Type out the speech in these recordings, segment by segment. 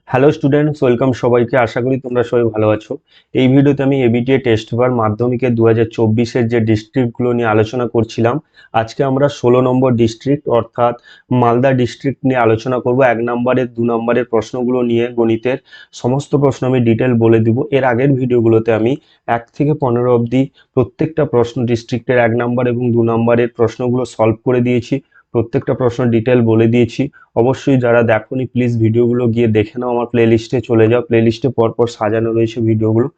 Hello students, welcome সবাইকে। আশা করি তোমরা সবাই ভালো আছো। এই ভিডিওতে আমি এবিটিএ টেস্ট পেপার মাধ্যমিকের 2024-এর যে ডিস্ট্রিক্টগুলো নিয়ে আলোচনা করছিলাম, আজকে আমরা 16 নম্বর ডিস্ট্রিক্ট অর্থাৎ মালদা ডিস্ট্রিক্ট নিয়ে আলোচনা করব। 1 নম্বরের 2 নম্বরের প্রশ্নগুলো নিয়ে গণিতের সমস্ত প্রশ্ন আমি ডিটেল বলে দিব। এর আগের ভিডিওগুলোতে আমি 1 থেকে 15 অবধি প্রত্যেকটা প্রশ্ন ডিস্ট্রিক্টের 1 নম্বর এবং 2 নম্বরের প্রশ্নগুলো সলভ করে দিয়েছি, প্রত্যেকটা প্রশ্ন ডিটেল বলে দিয়েছি। অবশ্যই যারা দেখোনি প্লিজ ভিডিওগুলো গিয়ে দেখে নাও, আমার প্লেলিস্টে চলে যাও, প্লেলিস্টে পরপর সাজানো রয়েছে ভিডিওগুলো,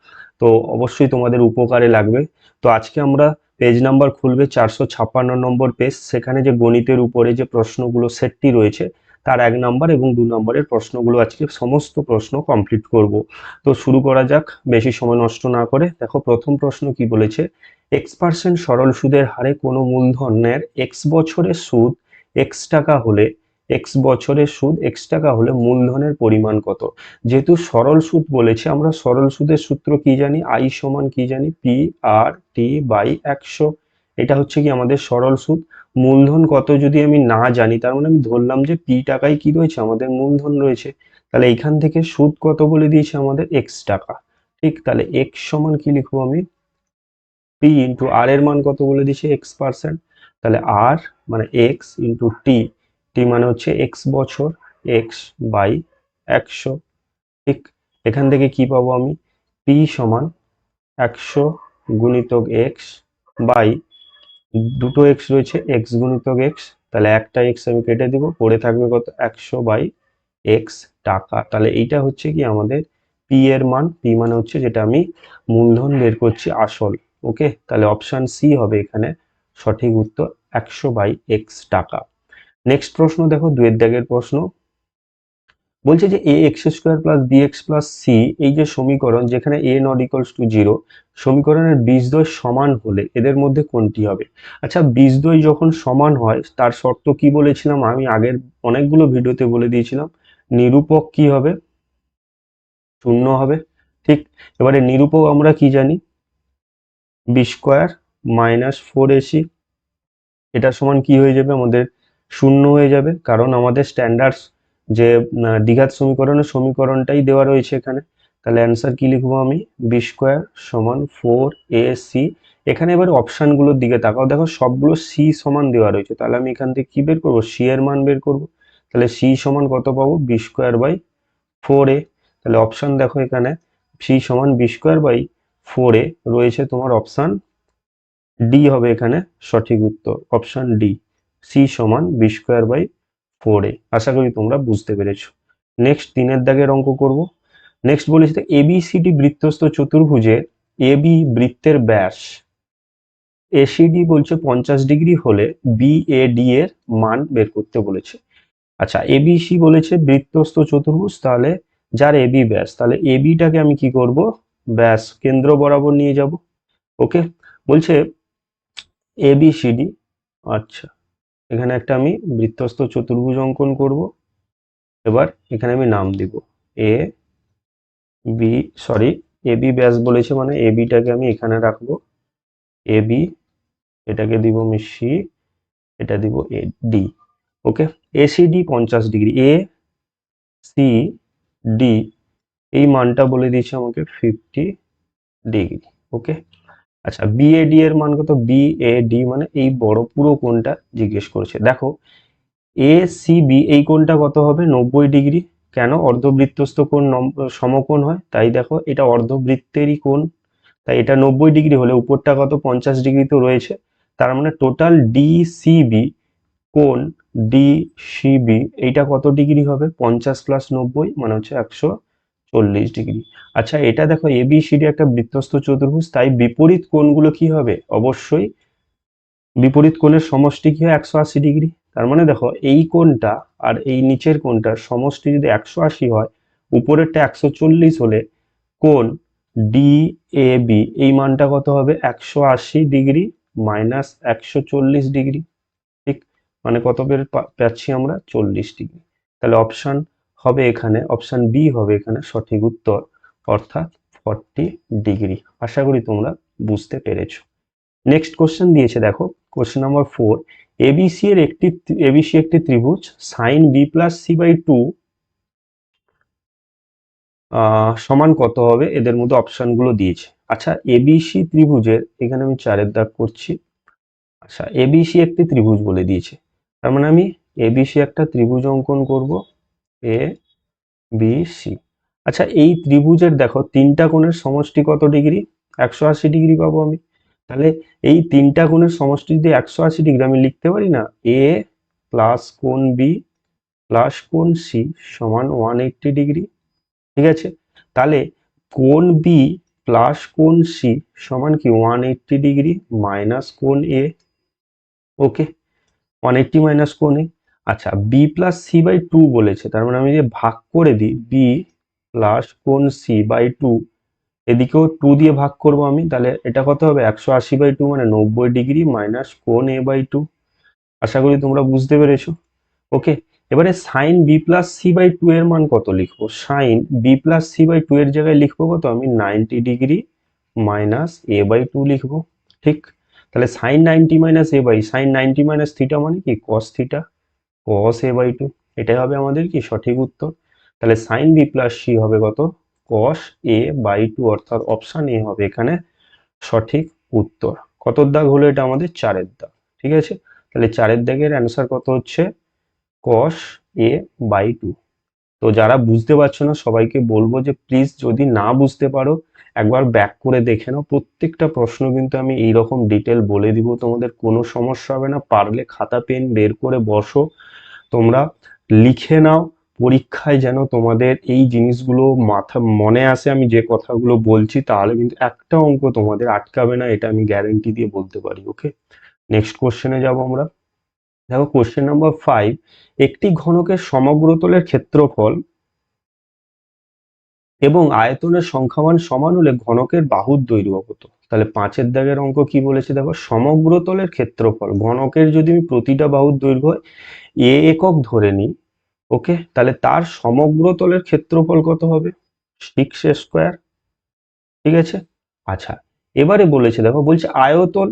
তো অবশ্যই তোমাদের উপকারে লাগবে। তো আজকে আমরা পেজ নাম্বার খুলবে 456 নম্বর পেজ, সেখানে যে গণিতের উপরে যে প্রশ্নগুলো সেটটি রয়েছে তার 1 নম্বর এবং 2 নম্বরের প্রশ্নগুলো আজকে সমস্ত প্রশ্ন কমপ্লিট করব। তো শুরু করা যাক বেশি সময় নষ্ট না করে। দেখো প্রথম প্রশ্ন কি বলেছে, X% সরল সুদের হারে কোনো মূলধনের X বছরের সুদ X টাকা হলে বছরের সুদ X টাকা হলে মূলধনের পরিমাণ কত? যেহেতু সরল সুদ বলেছে, আমরা সরল সুদের সূত্র কি জানি? I সমান কি জানি? P/100। এটা হচ্ছে কি আমাদের সরল সুদ। মূলধন কত যদি আমি না জানি, তার মানে আমি ধরলাম যে P টাকায় কি রয়েছে, আমাদের মূলধন রয়েছে। তাহলে এখান থেকে সুদ কত বলে দিয়েছে আমাদের? X টাকা। ঠিক, তাহলে X সমান কি লিখবো আমি? P ইন্টু আর এর মান কত বলে দিয়েছে? X%। তাহলে আর মানে X ইন্টু টি, টি মানে হচ্ছে X বছর, X বাই 100। ঠিক, এখান থেকে কি পাবো আমি? P সমান 100 গুণিতক X বাই, দুটো X রয়েছে, X গুণিতক X, তাহলে একটা X আমি কেটে দিব, পড়ে থাকবে কত? 100 বাই X টাকা। তাহলে এইটা হচ্ছে কি আমাদের P এর মান। P মানে হচ্ছে যেটা আমি মূলধন বের করছি, আসল। ওকে, তাহলে অপশন সি হবে এখানে সঠিক উত্তর, 100 বাই X টাকা। নেক্সট প্রশ্ন দেখো, 2 এর দাগের প্রশ্ন বলছে যে ax² + bx+c এই যে সমীকরণ, যেখানে a নট ইকুয়ালস টু 0, সমীকরণের বীজদ্বয় সমান হলে এদের মধ্যে কোনটি হবে? আচ্ছা, বীজদ্বয় যখন সমান হয় তার শর্ত কি বলেছিলাম আমি আগের অনেকগুলো ভিডিওতে বলে দিয়েছিলাম? নিরূপক কি হবে? শূন্য হবে। ঠিক, এবারে নিরূপক আমরা কি জানি? b² - 4ac। এটা সমান কি হয়ে যাবে আমাদের? শূন্য হয়ে যাবে, কারণ আমাদের স্ট্যান্ডার্ড যে দ্বিঘাত সমীকরণের সমীকরণটাই দেওয়া রয়েছে এখানে। তাহলে অ্যান্সার কি লিখবো আমি? b² = 4ac। এখানে এবার অপশানগুলোর দিকে তাকাও, দেখো সবগুলো সি সমান দেওয়া রয়েছে, তাহলে আমি এখান থেকে কি বের করবো? সি এর মান বের করব। তাহলে সি সমান কত পাবো? b²/4a। তাহলে অপশান দেখো এখানে সি সমান b²/4a রয়েছে, তোমার অপশান ডি হবে এখানে সঠিক উত্তর, অপশন ডি, সি সমান b²/4a। আশা করি তোমরা বুঝতে পেরেছো। নেক্সট 3 এর দাগের অঙ্ক করব। নেক্সট বলেছে এবিসিডি বৃত্তস্থ চতুর্ভুজে এবি বৃত্তের ব্যাস এসিডি বলছে 50 ডিগ্রি হলে বিএডি এর মান বের করতে বলেছে। আচ্ছা, এবিসি বলেছে বৃত্তস্থ চতুর্ভুজ, তাহলে যার এবি ব্যাস, তাহলে এবিটাকে আমি কি করব? ব্যাস কেন্দ্র বরাবর নিয়ে যাব। ওকে, বলছে এবিসিডি। আচ্ছা, এখানে একটা আমি বৃত্তস্থ চতুর্ভুজ অঙ্কন করব। এবার এখানে আমি নাম দিব এ বি, সরি, এবি ব্যাস বলেছে মানে এবিটাকে আমি এখানে রাখবো, এবি, এটাকে দিব আমি সি, এটা দিব A D. Okay, ACD 50 degree, A C D এই মানটা বলে দিয়েছে আমাকে 50 ডিগ্রি। ওকে, আচ্ছা বিএডি এর মান কত? বিএডি মানে এই বড় পুরো কোণটা জিজ্ঞেস করেছে। দেখো এ সি বি এই কোণটা কত হবে? 90 ডিগ্রি। কেন? অর্ধবৃত্তস্থ কোণ সমকোণ হয়, তাই দেখো এটা অর্ধবৃত্তেরই কোণ, তাই এটা 90 ডিগ্রি হলে উপরটা কত? 50 ডিগ্রি তো রয়েছে। তার মানে টোটাল ডিসিবি কোণ, ডিসিবি এইটা কত ডিগ্রি হবে? 50 + 90 মানে হচ্ছে 140 ডিগ্রি। আচ্ছা, এটা দেখো এবিসিডি একটা বৃত্তস্থ চতুর্ভুজ, তাই বিপরীত কোণগুলো কি হবে? অবশ্যই বিপরীত কোণের সমষ্টি কি হয়? 180 ডিগ্রি। তার মানে দেখো এই কোণটা আর এই নিচের কোণটার সমষ্টি যদি 180 হয়, উপরেরটা 140 হলে কোণ ডিএবি এই মানটা কত হবে? 180 ডিগ্রি মাইনাস 140 ডিগ্রি। ঠিক, মানে কত বের পাচ্ছি আমরা? 40 ডিগ্রি। তাহলে অপশন হবে এখানে, অপশন বি হবে এখানে সঠিক উত্তর, অর্থাৎ 40 ডিগ্রি। আশা করি তোমরা বুঝতে পেরেছো। নেক্সট কোশ্চেন দিয়েছে, দেখো কোশ্চেন নাম্বার 4, এবিসি একটি ত্রিভুজ sine B plus C by 2 সমান কত হবে, এদের মধ্যে অপশনগুলো দিয়েছে। আচ্ছা, এবিসি ত্রিভুজের এখানে আমি 4-এর দাগ করছি। আচ্ছা, এবিসি একটি ত্রিভুজ বলে দিয়েছে, তার মানে আমি এবিসি একটা ত্রিভুজ অঙ্কন করব, এ বি সি। আচ্ছা, এই ত্রিভুজের দেখো তিনটা কোণের সমষ্টি কত ডিগ্রি, 180 ডিগ্রি পাবো আমি। তাহলে এই তিনটা কোণের সমষ্টি যদি 180 ডিগ্রি, আমি লিখতে পারি না এ প্লাস কোণ বি প্লাস কোণ সি সমান 180 ডিগ্রি। ঠিক আছে, তাহলে কোণ বি প্লাস কোণ সি সমান কি 180 ডিগ্রি মাইনাস কোণ এ। ওকে, 180 মাইনাস কোণ এ। আচ্ছা, B plus C by two বলেছে, তার মানে আমি যে ভাগ করে দিই বি প্লাস কোণ সি বাই টু, এদিকেও টু দিয়ে ভাগ করব আমি, তাহলে এটা কত হবে 180 বাই টু মানে 90 ডিগ্রি মাইনাস কোণ এ বাই টু। আশা করি তোমরা বুঝতে পেরেছো। ওকে, এবারে sine B plus C by two এর মান কত লিখবো, sine B plus C by two এর জায়গায় লিখবো কত, আমি 90 degree minus A by two লিখবো। ঠিক, তাহলে sine 90 minus A by sine 90 minus theta মানে কি cos theta, cos A by two, এটাই হবে আমাদের কি সঠিক উত্তর। তাহলে সাইন বি প্লাস সি হবে কত, কস এ বাই টু, অর্থাৎ অপশন এ হবে এখানে সঠিক উত্তর। কত দাগ হলো এটা আমাদের 4-এর দাগ। ঠিক আছে, তাহলে 4-এর দাগের অ্যান্সার কত হচ্ছে কস এ বাই টু। তো যারা বুঝতে পারছো না সবাইকে বলবো যে প্লিজ যদি না বুঝতে পারো একবার ব্যাক করে দেখে নাও, প্রত্যেকটা প্রশ্ন কিন্তু আমি এইরকম ডিটেল বলে দিব, তোমাদের কোনো সমস্যা হবে না। পারলে খাতা পেন বের করে বসো, তোমরা লিখে নাও, পরীক্ষায় যেন তোমাদের এই জিনিসগুলো মাথা মনে আসে। আমি যে কথাগুলো বলছি তাহলে কিন্তু একটা অঙ্ক তোমাদের আটকাবে না, এটা আমি গ্যারেন্টি দিয়ে বলতে পারি। ওকে, নেক্সট কোশ্চেনে যাব আমরা। দেখো কোশ্চেন নাম্বার 5, একটি ঘনকের সমগ্রতলের ক্ষেত্রফল এবং আয়তনের সংখ্যামান সমান হলে ঘনকের বাহুর দৈর্ঘ্য কত। তাহলে 5-এর দাগের অঙ্ক কি বলেছে দেখো, সমগ্রতলের ক্ষেত্রফল, ঘনকের যদি আমি প্রতিটা বাহুর দৈর্ঘ্য এ একক ধরে নিই, ওকে, তাহলে তার সমগ্রতলের ক্ষেত্রফল কত হবে, 6 স্কোয়ার। ঠিক আছে, আচ্ছা, এবারে বলেছে দেখো, বলছে আয়তন,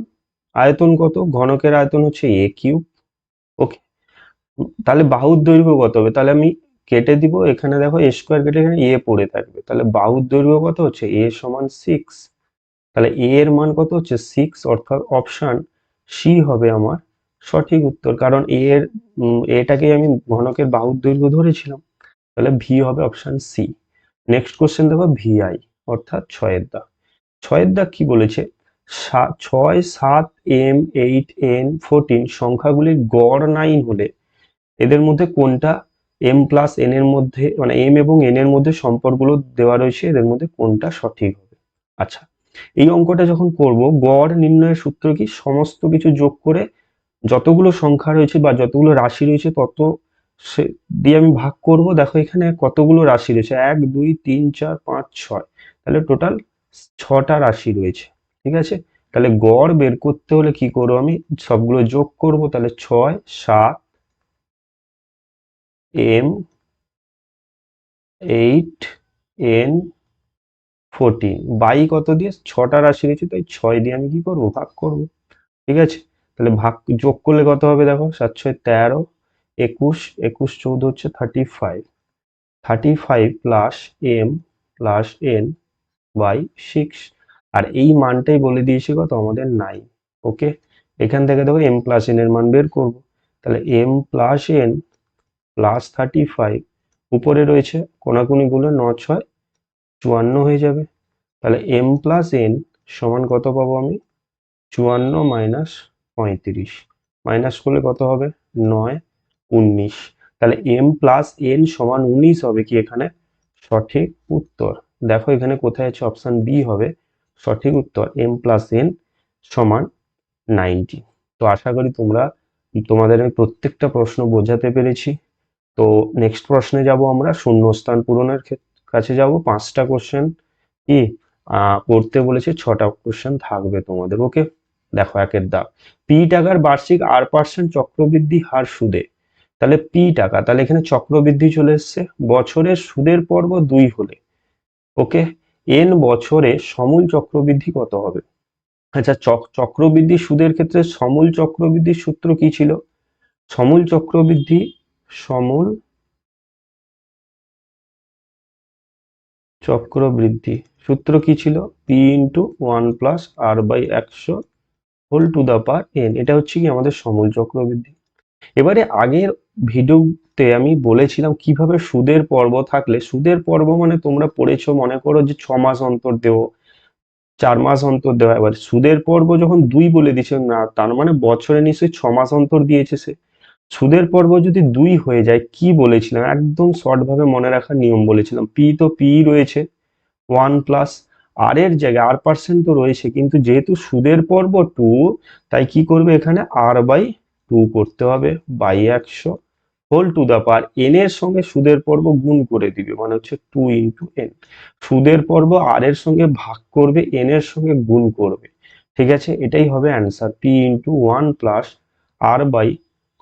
আয়তন কত, ঘনকের আয়তন হচ্ছে এ কিউব। ওকে, তাহলে বাহুর দৈর্ঘ্য কত হবে, তাহলে আমি কেটে দিব, এখানে দেখো এ স্কোয়ার কেটে এখানে এ পড়ে থাকবে, তাহলে বাহুর দৈর্ঘ্য কত হচ্ছে এ সমান 6। তাহলে এ এর মান কত হচ্ছে 6, অর্থাৎ অপশন সি হবে আমার সঠিক উত্তর, কারণ এ এর এটাকে আমি ঘনকের বাহুর দৈর্ঘ্য ধরেছিলাম। তাহলে ভি হবে অপশন সি। নেক্সট কোশ্চেন দেখো ভিআই, অর্থাৎ 6-এর দাগ। 6-এর দাগ কি বলেছে, 6, 7, এম, 8, এন, 14 সংখ্যাগুলির গড় 9 হলে এদের মধ্যে কোনটা এম প্লাস এন এর মধ্যে, মানে এম এবং এন এর মধ্যে সম্পর্কগুলো দেওয়া রয়েছে, এদের মধ্যে কোনটা সঠিক হবে। আচ্ছা, এই অঙ্কটা যখন করব, গড় নির্ণয়ের সূত্র কি, সমস্ত কিছু যোগ করে যতগুলো সংখ্যা রয়েছে বা যতগুলো রাশি রয়েছে তত সে দিয়ে আমি ভাগ করব। দেখো এখানে কতগুলো রাশি রয়েছে, 1, 2, 3, 4, 5, 6, তাহলে টোটাল 6টা রাশি রয়েছে। ঠিক আছে, তাহলে গড় বের করতে হলে কি করবো, আমি সবগুলো যোগ করব, তাহলে 6, 7, এম, 8, এন, 14 বাই কত দিয়ে, 6টা রাশি রয়েছে তাই 6 দিয়ে আমি কি করব ভাগ করব। ঠিক আছে, তাহলে ভাগ যোগ করলে কত হবে দেখো, 7, 6, 13, 21, 21, 14 হচ্ছে 35, 35 plus M plus N by 6, আর এই মানটাই বলে দিয়েছি কত আমাদের 9। ওকে, এখান থেকে দেখো এম প্লাস এন এর মান বের করব, তাহলে এম প্লাস এন প্লাস 35, উপরে রয়েছে কোনাকুনি গুলো 9, 6, 54 হয়ে যাবে। তাহলে এম প্লাস এন সমান কত পাবো আমি, 54 মাইনাস 35, মাইনাস করলে কত হবে 9, 19, তাহলে এম প্লাস এন সমান 19 হবে কি এখানে সঠিক উত্তর। দেখো এখানে কোথায় আছে, অপশন বি হবে সঠিক উত্তর, এম প্লাস এন সমান 90। তো আশা করি তোমাদের আমি প্রত্যেকটা প্রশ্ন বোঝাতে পেরেছি। তো নেক্সট প্রশ্নে যাব আমরা, শূন্যস্থান পূরণের কাছে যাব। 5টা কোশ্চেন কি করতে বলেছে, 6টা কোশ্চেন থাকবে তোমাদের। ওকে, দেখো 1-এর দাগ, পি টাকার বার্ষিক r% চক্রবৃদ্ধি হার সুদে, তাহলে পি টাকা, তাহলে এখানে চক্রবৃদ্ধি চলে এসছে, বছরের সুদের পর্ব 2 হলে, ওকে, এন বছরে সমূল চক্রবৃদ্ধি কত হবে। আচ্ছা, চক্রবৃদ্ধি সুদের ক্ষেত্রে সমূল চক্রবৃদ্ধির সূত্র কি ছিল, সমূল চক্রবৃদ্ধি, সমূল চক্রবৃদ্ধি সূত্র কি ছিল? P into 1+r/100 whole to the power n। এটা হচ্ছে কি আমাদের সমূল চক্রবৃদ্ধি। এবারে আগের ভিডিওতে আমি বলেছিলাম কিভাবে সুদের পর্ব থাকলে, সুদের পর্ব মানে তোমরা পড়েছো, মনে করো যে 6 মাস অন্তর দেবো, 4 মাস অন্তর দেওয়া। এবার সুদের পর্ব যখন 2 বলে দিচ্ছে না, তার মানে বছরে নিশ্চয়ই 6 মাস অন্তর দিয়েছে সে। সুদের পর্ব যদি 2 হয়ে যায়, কি বলেছিলাম একদম শর্ট ভাবে মনে রাখার নিয়ম বলেছিলাম, পি তো পি রয়েছে 1 প্লাস আর এর জায়গায় r% তো রয়েছে, কিন্তু যেহেতু সুদের পর্ব 2, তাই কি করবে এখানে r/2 করতে হবে by 100 whole to the power n এর সঙ্গে সুদের পর্ব গুণ করে দিবে, মানে হচ্ছে 2 ইন্টু n। সুদের পর্ব r এর সঙ্গে ভাগ করবে, n এর সঙ্গে গুণ করবে। ঠিক আছে, এটাই হবে অ্যান্সার, p ইন্টু 1+r/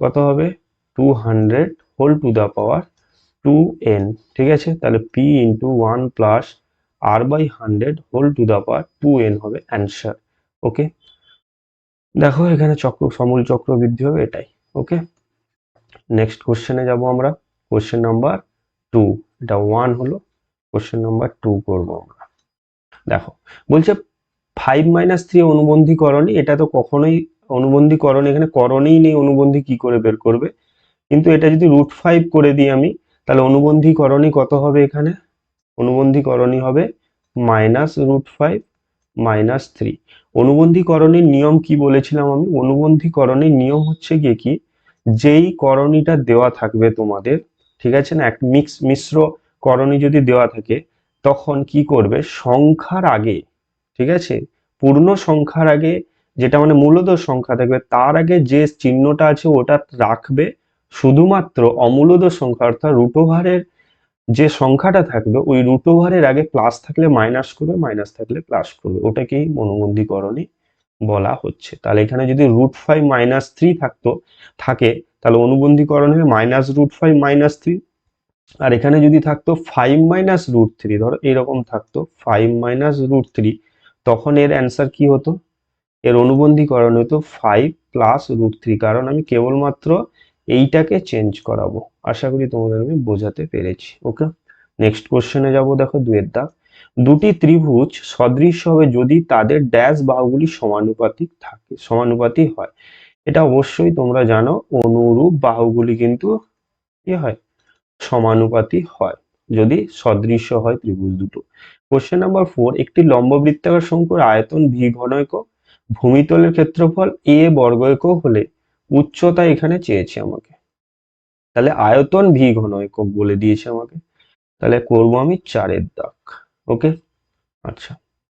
কত হবে 200 whole to the power 2n। ঠিক আছে, তাহলে p into 1+r/100 whole to the power 2n হবে অ্যান্সার। ওকে, দেখো এখানে সমূল চক্রবৃদ্ধি হবে এটাই। ওকে, নেক্সট কোশ্চেনে যাব আমরা। কোশ্চেন নাম্বার 2, এটা 1 হলো, কোশ্চেন নাম্বার 2 করবো আমরা। দেখো বলছে 5-3 অনুবন্ধী করণী, এটা তো কখনোই অনুবন্ধী করণী, এখানে করণীই নেই, অনুবন্ধী কি করে বের করবে? কিন্তু এটা যদি √5 করে দিই আমি, তাহলে অনুবন্ধী করণী কত হবে? এখানে অনুবন্ধী করণী হবে -√5 -3। অনুবন্ধী করণীর নিয়ম কি বলেছিলাম আমি? অনুবন্ধী করণীর নিয়ম হচ্ছে গিয়ে কি, যেই করণীটা দেওয়া থাকবে তোমাদের, ঠিক আছে না, এক মিশ্র করণী যদি দেওয়া থাকে, তখন কি করবে সংখ্যার আগে, ঠিক আছে, পূর্ণ সংখ্যার আগে, যেটা মানে মূলদ সংখ্যা থাকবে, তার আগে যে চিহ্নটা আছে ওটা রাখবে। শুধুমাত্র অমূলদ সংখ্যা অর্থাৎ রুট ওভারের যে সংখ্যাটা থাকবে, ওই রুট ওভারের আগে প্লাস থাকলে মাইনাস করবে, মাইনাস থাকলে প্লাস করবে, ওটাকেই অনুবন্ধী করণী বলা হচ্ছে। তাহলে এখানে যদি √5 -3 থাকে, তাহলে অনুবন্ধী করণী হবে -√5 -3। আর এখানে যদি থাকতো 5 -√3, ধরো এরকম থাকতো 5 -√3, তখন এর অ্যান্সার কি হতো? এর অনুবন্ধী করণ হতো 5 +√3, কারণ আমি কেবলমাত্র এইটাকে চেঞ্জ করাবো। আশা করি তোমাদের আমি বোঝাতে পেরেছি। ওকে, নেক্সট কোশ্চেনে যাব। দেখো 2 এর দাগ, দুটি ত্রিভুজ সদৃশ হবে যদি তাদের ড্যাশ বাহুগুলি সমানুপাতিক থাকে, সমানুপাতি হয়। এটা অবশ্যই তোমরা জানো, অনুরূপ বাহুগুলি কিন্তু কি হয়? সমানুপাতি হয়, যদি সদৃশ্য হয় ত্রিভুজ দুটো। কোশ্চেন নাম্বার 4, একটি লম্ববৃত্তাকার শঙ্কুর আয়তন v ঘন একক, ভূমিতলের ক্ষেত্রফল a বর্গ একক হলে উচ্চতা এখানে চেয়েছে আমাকে। তাহলে আয়তন v ঘন একক বলে দিয়েছে আমাকে, তাহলে করব আমি 4 এর দাগ। ওকে, আচ্ছা,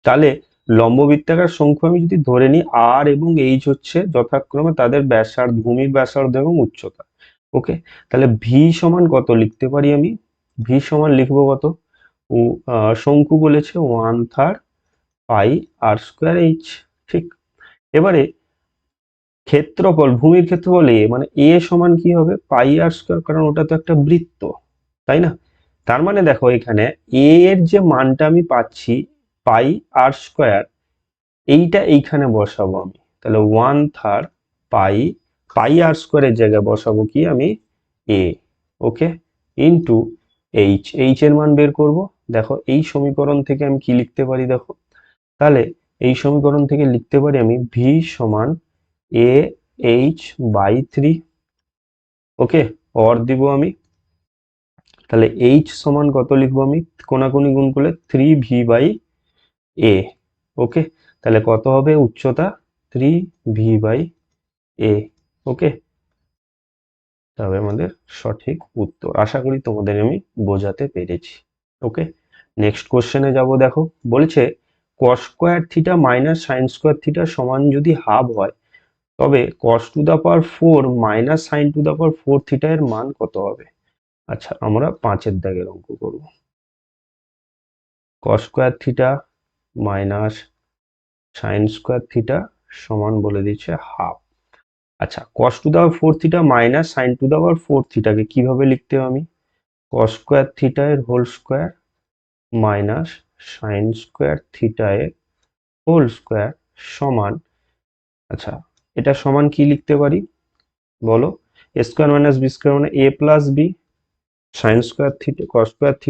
তাহলে লম্ববৃত্তাকার শঙ্কু আমি যদি ধরে নিই r এবং h হচ্ছে যথাক্রমে তাদের ব্যাসার্ধ, ভূমির ব্যাসার্ধ এবং উচ্চতা। ওকে, তাহলে v সমান কত লিখতে পারি আমি? v সমান লিখবো কত? শঙ্কু বলেছে 1/3 πr²h। ঠিক, এবারে ক্ষেত্রফল, ভূমির ক্ষেত্রফল a, মানে a সমান কি হবে πr², কারণ ওটা তো একটা বৃত্ত, তাই না? তার মানে দেখো এখানে a এর যে মানটা আমি পাচ্ছি πr², এইটা এইখানে বসাবো আমি, তাহলে 1/3 πr² এর জায়গায় বসাবো কি আমি? a। ওকে, ইন্টু h এর মান বের করব। দেখো এই সমীকরণ থেকে আমি কি লিখতে পারি? দেখো, তাহলে এই সমীকরণ থেকে লিখতে পারি আমি v সমান ah/3। ওকে, অর দিব আমি, তাহলে h সমান কত লিখবো আমি? কোনাকুনি গুণ করলে 3v/a। ওকে, তাহলে কত হবে উচ্চতা? 3v/a। ওকে, তবে আমাদের সঠিক উত্তর। আশা করি তোমাদের আমি বোঝাতে পেরেছি। ওকে, নেক্সট কোশ্চেনে যাব। দেখো বলছে cos² θ sin² θ সমান যদি হাফ হয়, তবে cos⁴ sin⁴ θ এর মান কত হবে? আচ্ছা, আমরা 5 এর দাগের অঙ্ক করব। cos² θ sin² θ সমান বলে দিচ্ছে হাফ। আচ্ছা, cos⁴ θ sin⁴ কে কিভাবে লিখতে হবে? আমি cos² θ এর হোল স্কয়ার মাইনাস sin² θ এর হোল স্কয়ার সমান, আচ্ছা এটা সমান কি লিখতে পারি বলো? a² - b² মানে a + b sin² θ cos² θ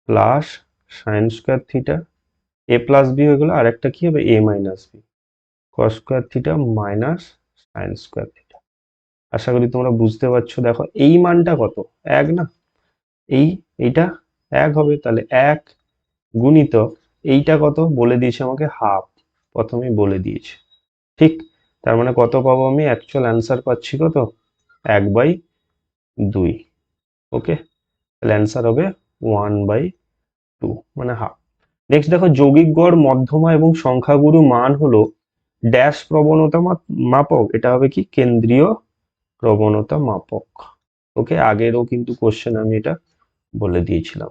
plus sine square theta, A plus B হয়ে গেল, আর একটা কি হবে A minus B, cos square theta minus sine square theta. আশা করি তোমরা বুঝতে পারছো। দেখো এই মানটা কত, এক না, এইটা এক হবে, তাহলে এক গুণিতক এইটা কত বলে দিয়েছে আমাকে, হাফ, প্রথমেই বলে দিয়েছে। ঠিক, তার মানে কত পাবো আমি, অ্যাকচুয়াল অ্যান্সার পাচ্ছি কত, 1/2। ওকে, তাহলে অ্যান্সার হবে 1/2, মানে হাফ। নেক্সট দেখো, যৌগিক গড়, মধ্যমা এবং সংখ্যাগুরু মান হলো ড্যাশ প্রবণতা মাপক। এটা হবে কি, কেন্দ্রীয় প্রবণতা মাপক। ওকে, আগেরও কিন্তু কোশ্চেন আমি এটা বলে দিয়েছিলাম।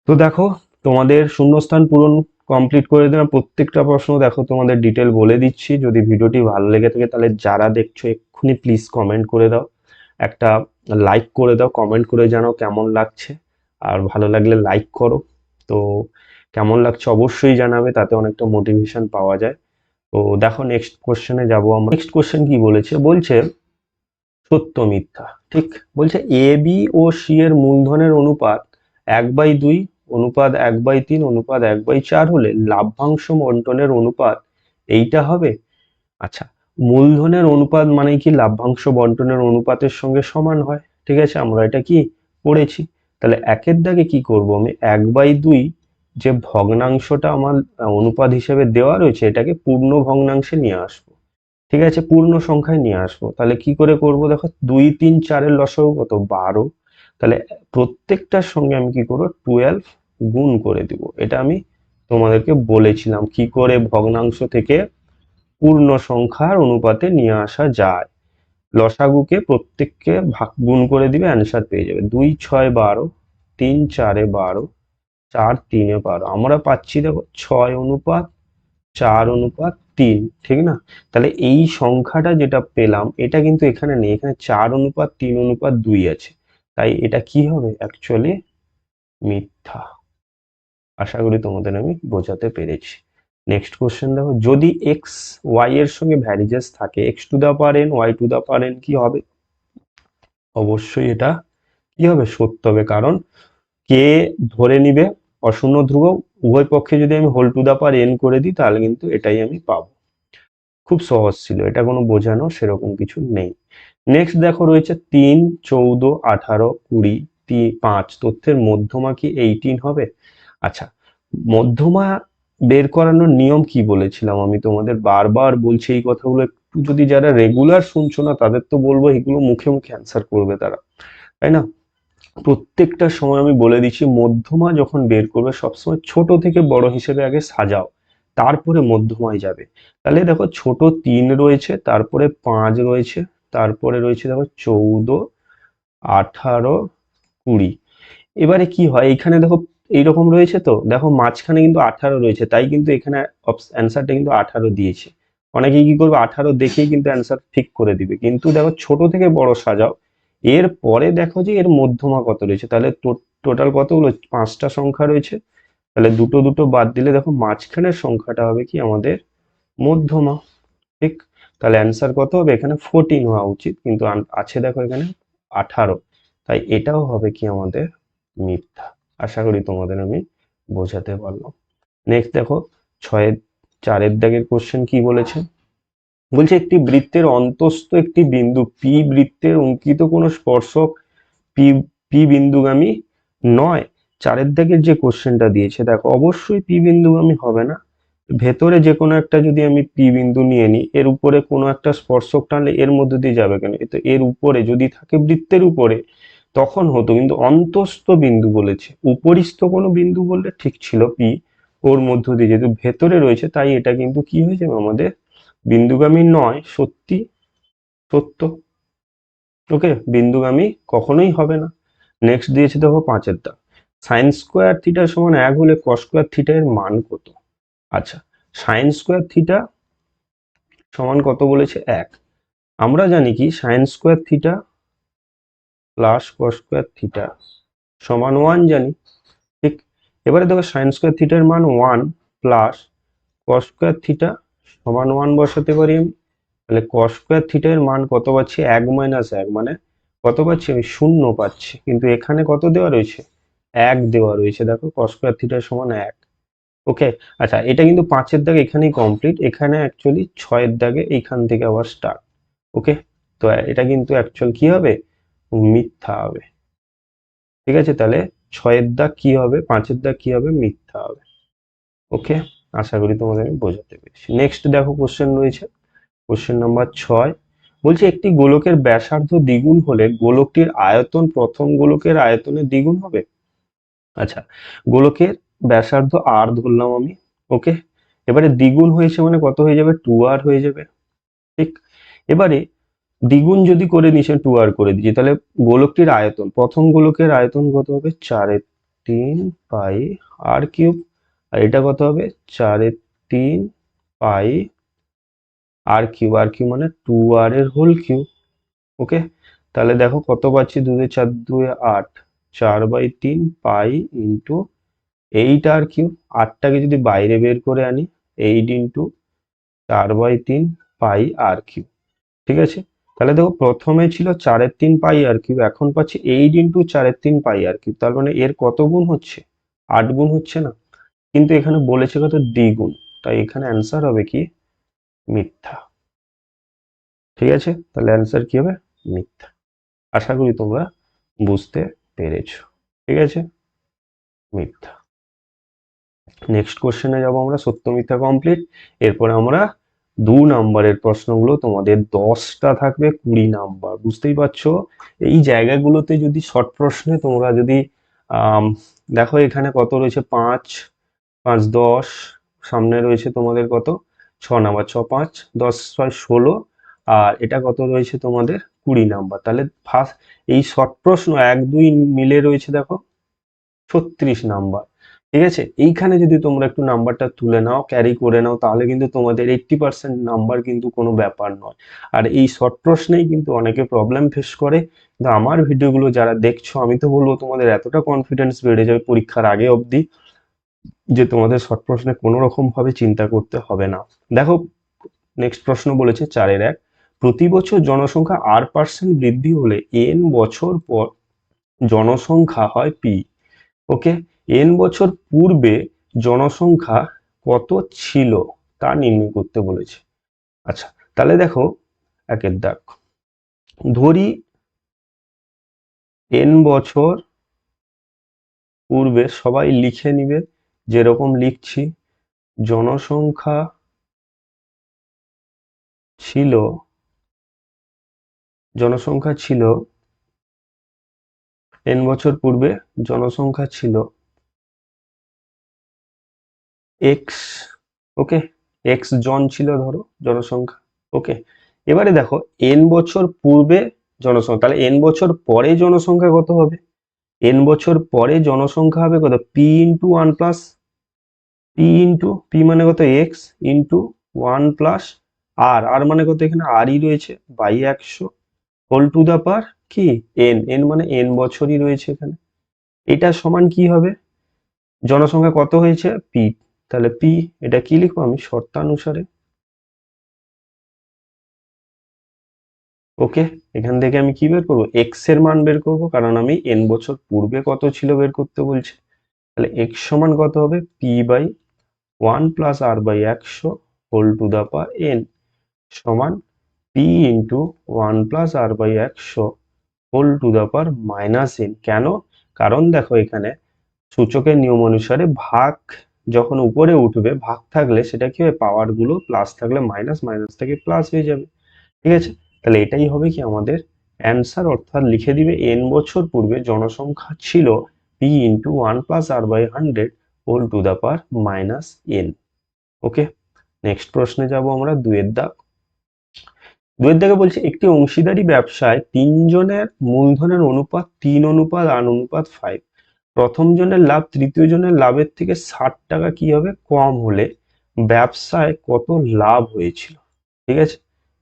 তো দেখো, তোমাদের শূন্যস্থান পূরণ কমপ্লিট করে দিলাম। প্রত্যেকটা প্রশ্ন দেখো তোমাদের ডিটেল বলে দিচ্ছি। যদি ভিডিওটি ভালো লেগে থাকে তাহলে যারা দেখছো এক্ষুনি প্লিজ কমেন্ট করে দাও, একটা লাইক করে দাও, কমেন্ট করে জানাও কেমন লাগছে। আর ভালো লাগলে লাইক করো। তো কেমন লাগছে অবশ্যই জানাবে, তাতে অনেকটা মোটিভেশন পাওয়া যায়। তো দেখো নেক্সট কোশ্চেনে যাবো আমরা। নেক্সট কোশ্চেন কি বলেছে, বলছে সত্য মিথ্যা। ঠিক, বলছে এ বি ও সি এর মূলধনের অনুপাত 1/2, অনুপাত 1/3, অনুপাত 1/4 হলে লাভ্যাংশ বন্টনের অনুপাত এইটা হবে। আচ্ছা, মূলধনের অনুপাত মানে কি লাভ্যাংশ বন্টনের অনুপাতের সঙ্গে সমান হয়। ঠিক আছে, আমরা এটা কি পড়েছি। তাহলে একের দাগে কি করব আমি, 1/2 যে ভগ্নাংশটা আমার অনুপাত হিসেবে দেওয়া রয়েছে এটাকে পূর্ণ ভগ্নাংশে নিয়ে আসবো। ঠিক আছে, পূর্ণ সংখ্যায় নিয়ে আসবো। তাহলে কি করে করব, দেখো 2, 3, 4 এর লসাগু কত, 12। তাহলে প্রত্যেকটার সঙ্গে আমি কি করবো, 12 গুণ করে দিব। এটা আমি তোমাদেরকে বলেছিলাম কি করে ভগ্নাংশ থেকে পূর্ণ সংখ্যার অনুপাতে নিয়ে আসা যায়। লসাগুকে প্রত্যেককে গুণ করে দিবে, অ্যান্সার পেয়ে যাবে। 2, 6, 12, 3, 4, 12, 4, 3, 12। আমরা পাচ্ছি দেখো 6:4:3, ঠিক না? তাহলে এই সংখ্যাটা যেটা পেলাম এটা কিন্তু এখানে নেই, এখানে 4:3:2 আছে। তাই এটা কি হবে, অ্যাকচুয়ালি মিথ্যা। আশা করি তোমাদের আমি বোঝাতে পেরেছি। নেক্সট কোশ্চেন দেখো, যদি এক্স ওয়াই এর সঙ্গে ভ্যারিজেস থাকে, x⁴n y⁴n কি হবে? অবশ্যই এটা কি হবে, সত্য হবে। কারণ কে ধরে নিবে অশূন্য ধ্রুবক, উভয় পক্ষে যদি আমি whole to the power n করে দিই তাহলে কিন্তু এটাই আমি পাবো। খুব সহজ ছিল এটা, কোনো বোঝানো সেরকম কিছু নেই। নেক্সট দেখো রয়েছে 3, 14, 18, 20, 5 তথ্যের মধ্যমা কি 18 হবে? আচ্ছা, মধ্যমা বের করানোর নিয়ম কি বলেছিলাম আমি তোমাদের, বারবার বলছি এই কথাগুলো, একটু যদি যারা রেগুলার শুনছো না তাদের তো বলবো এগুলো মুখে মুখে অ্যান্সার করবে তারা, তাই না? প্রত্যেকটা সময় আমি বলে দিচ্ছি, মধ্যমা যখন বের করবে সবসময় ছোট থেকে বড় হিসেবে আগে সাজাও, তারপরে মধ্যমায় যাবে। তাহলে দেখো ছোট 3 রয়েছে, তারপরে 5 রয়েছে, তারপরে রয়েছে দেখো 14, 18, 20। এবারে কি হয়, এখানে দেখো এইরকম রয়েছে, তো দেখো মাঝখানে কিন্তু 18 রয়েছে, তাই কিন্তু এখানে অ্যান্সারটা কিন্তু 18 দিয়েছে। অনেকেই কি করবে, 18 দেখেই কিন্তু অ্যান্সার ঠিক করে দিবে, কিন্তু দেখো ছোট থেকে বড় সাজাও, এর পরে দেখো যে এর মধ্যমা কত রয়েছে। তাহলে টোটাল কতগুলো, 5টা সংখ্যা রয়েছে, তাহলে দুটো দুটো বাদ দিলে দেখো মাঝখানের সংখ্যাটা হবে কি আমাদের মধ্যমা। ঠিক, তাহলে অ্যান্সার কত হবে, এখানে 14 হওয়া উচিত, কিন্তু আছে দেখো এখানে 18, তাই এটাও হবে কি আমাদের মিথ্যা। আশা করি তোমাদের আমি বোঝাতে পারলাম। নেক্সট দেখো 6-4 দাগের কোশ্চেন কি বলেছে, বলছে একটি বৃত্তের অন্তস্থ একটি বিন্দু পি বৃত্তের অঙ্কিত কোনো স্পর্শক পি পি বিন্দুগামী নয়। 4 দাগের যে কোশ্চেনটা দিয়েছে দেখো, অবশ্যই পি বিন্দুগামী হবে না। ভেতরে যে কোনো একটা যদি আমি পি বিন্দু নিয়ে নিই, এর উপরে কোনো একটা স্পর্শক টানলে এর মধ্যে দিয়ে যাবে কেন, তো এর উপরে যদি থাকে বৃত্তের উপরে তখন হতো, কিন্তু অন্তস্থ বিন্দু বলেছে, উপরিস্থ কোনো বিন্দু বললে ঠিক ছিল পি, ওর মধ্য দিয়ে যেহেতু ভেতরে রয়েছে তাই এটা কিন্তু কি হয়ে যাবে আমাদের বিন্দুগামী নয়। সত্যি, সত্য। ওকে, বিন্দুগামী কখনোই হবে না। নেক্সট দিয়েছে দেখো 5 দাগ, সাইন স্কোয়ার থিটা সমান 1 হলে কস স্কোয়ার থিটা এর মান কত? আচ্ছা, সাইন স্কোয়ার থিটা সমান কত বলেছে, 1। আমরা জানি কি sign square theta plus cos square theta সমান 1 জানি। ঠিক, এবারে দেখো সাইন স্কোয়ার থিটার মান 1 প্লাস কস স্কোয়ার থিটা সমান 1 বসাতে পারি আমি। তাহলে কস স্কোয়ার থিটার মান কত পাচ্ছি, 1 - 1, মানে কত পাচ্ছি আমি, 0 পাচ্ছি, কিন্তু এখানে কত দেওয়া রয়েছে, 1 দেওয়া রয়েছে, দেখো cos স্কয়ার থিটা সমান 1। ওকে, আচ্ছা এটা কিন্তু 5-এর দাগে এখানেই কমপ্লিট, এখানে অ্যাকচুয়ালি 6-এর দাগে এইখান থেকে আবার স্টার্ট। ওকে, তো এটা কিন্তু অ্যাকচুয়াল কি হবে, মিথ্যা হবে। ঠিক আছে, তাহলে 6-এর দাগ কি হবে, 5-এর দাগ কি হবে, মিথ্যা হবে। ওকে, আশা করি তোমাদের আমি বোঝাতে পেরেছি। নেক্সট দেখো কোশ্চেন রয়েছে, কোশ্চেন নাম্বার 6 বলছে একটি গোলকের ব্যাসার্ধ দ্বিগুণ হলে গোলকটির আয়তন প্রথম গোলকের আয়তনের দ্বিগুণ হবে। আচ্ছা, গোলকের ব্যাসার্ধ আর ধরলাম আমি। ওকে, এবারে দ্বিগুণ হয়েছে মানে কত হয়ে যাবে, 2r হয়ে যাবে। ঠিক, এবারে দ্বিগুণ যদি করে নিচে 2r করে দিচ্ছি, তাহলে গোলকটির আয়তন, প্রথম গোলকের আয়তন কত হবে, 4/3 পাই আর কিউব, আর এটা কত হবে, 4/3 পাই আর কিউব, আর কিউব মানে 2r এর হোল কিউব। ওকে, তাহলে দেখো কত পাচ্ছি, 2 4 2 8, 4/3 পাই ইন্টু 8r কিউব, 8টাকে যদি বাইরে বের করে আনি, 8 ইন্টু 4/3 পাই আর কিউব। ঠিক আছে, তাহলে দেখো প্রথমে ছিল 4/3 পাই আর কিউব, এখন পাচ্ছি 8 ইন্টু 4/3 পাই আর কিউব, তার মানে এর কত গুণ হচ্ছে, 8 গুণ হচ্ছে না, কিন্তু এখানে বলেছে কত, দ্বিগুণ, তাই এখানে অ্যান্সার হবে কি, মিথ্যা। ঠিক আছে, তাহলে অ্যান্সার কি হবে, মিথ্যা। আশা করি তোমরা বুঝতে পেরেছো। ঠিক আছে, মিথ্যা। নেক্সট কোশ্চেনে যাব আমরা, সত্য মিথ্যা কমপ্লিট। এরপরে আমরা 2 নাম্বারের প্রশ্নগুলো, তোমাদের 10টা থাকবে, 20 নাম্বার, বুঝতেই পারছো। এই জায়গাগুলোতে যদি শর্ট প্রশ্নে তোমরা যদি আম, দেখো এখানে কত রয়েছে, 5 5 10, সামনে রয়েছে তোমাদের কত, 6 নাম্বার, 6 5 10 6 16, আর এটা কত রয়েছে তোমাদের 20 নাম্বার। তাহলে ফার্স্ট এই শর্ট প্রশ্ন 1 2 মিলে রয়েছে দেখো 36 নাম্বার। ঠিক আছে, এইখানে যদি তোমরা একটু নাম্বারটা তুলে নাও, ক্যারি করে নাও, তাহলে কিন্তু তোমাদের 80% নাম্বার কিন্তু কোনো ব্যাপার নয়। আর এই শর্ট প্রশ্নেই কিন্তু অনেকে প্রবলেম ফেস করে। কিন্তু আমার ভিডিওগুলো যারা দেখছো, আমি তো বলবো তোমাদের এতটা কনফিডেন্স বেড়ে যাবে পরীক্ষার আগে অবধি, যে তোমাদের শর্ট প্রশ্নে কোনো রকম ভাবে চিন্তা করতে হবে না। দেখো নেক্সট প্রশ্ন বলেছে 4-1, প্রতি বছর জনসংখ্যা r% বৃদ্ধি হলে n বছর পর জনসংখ্যা হয় পি। ওকে, এন বছর পূর্বে জনসংখ্যা কত ছিল তা নির্ণয় করতে বলেছে। আচ্ছা, তাহলে দেখো একের দাগ, ধরি এন বছর পূর্বে, সবাই লিখে নিবে যেরকম লিখছি, জনসংখ্যা ছিল, জনসংখ্যা ছিল এন বছর পূর্বে জনসংখ্যা ছিল এক্স। ওকে, এক্স জন ছিল ধরো জনসংখ্যা। ওকে, এবারে দেখো এন বছর পূর্বে জনসংখ্যা, তাহলে এন বছর পরে জনসংখ্যা কত হবে, এন বছর পরে জনসংখ্যা হবে কত, P into one plus, P into P মানে কত, এক্স ইন্টু ওয়ান প্লাস আর, আর মানে কত, এখানে আরই রয়েছে বাই 100 হোল টু দা পাওয়ার কি, এন, এন মানে এন বছরই রয়েছে এখানে। এটা সমান কি হবে, জনসংখ্যা কত হয়েছে, পি, তাহলে পি, এটা কি লিখবো আমি শর্তানুসারে। ওকে, এখান থেকে আমি কি বের করবো, এক্স এর মান বের করব, কারণ আমি এন বছর পূর্বে কত ছিল বের করতে বলছে। তাহলে এক্স সমান কত হবে, P by 1 + r/100 whole to the power n, সমান P into 1 + r/100 whole to the power -n। কেন, কারণ দেখো এখানে সূচকের নিয়ম অনুসারে ভাগ যখন উপরে উঠবে, ভাগ থাকলে সেটা কি হয়, পাওয়ার গুলো প্লাস থাকলে মাইনাস, মাইনাস থেকে প্লাস হয়ে যাবে। ঠিক আছে, তাহলে এটাই হবে কি আমাদের অ্যান্সার, অর্থাৎ লিখে দিবে এন বছর পূর্বে জনসংখ্যা ছিল P into 1 + r/100 whole to the power -n। Okay, next প্রশ্নে যাব আমরা, দুয়ের দাগ। দুয়ের দাগে বলছে একটি অংশীদারি ব্যবসায় 3 জনের মূলধনের অনুপাত 3:1:5, প্রথম জনের লাভ তৃতীয় জনের লাভের থেকে 60 টাকা কি হবে কম হলে ব্যবসায় কত লাভ হয়েছিল। ঠিক আছে,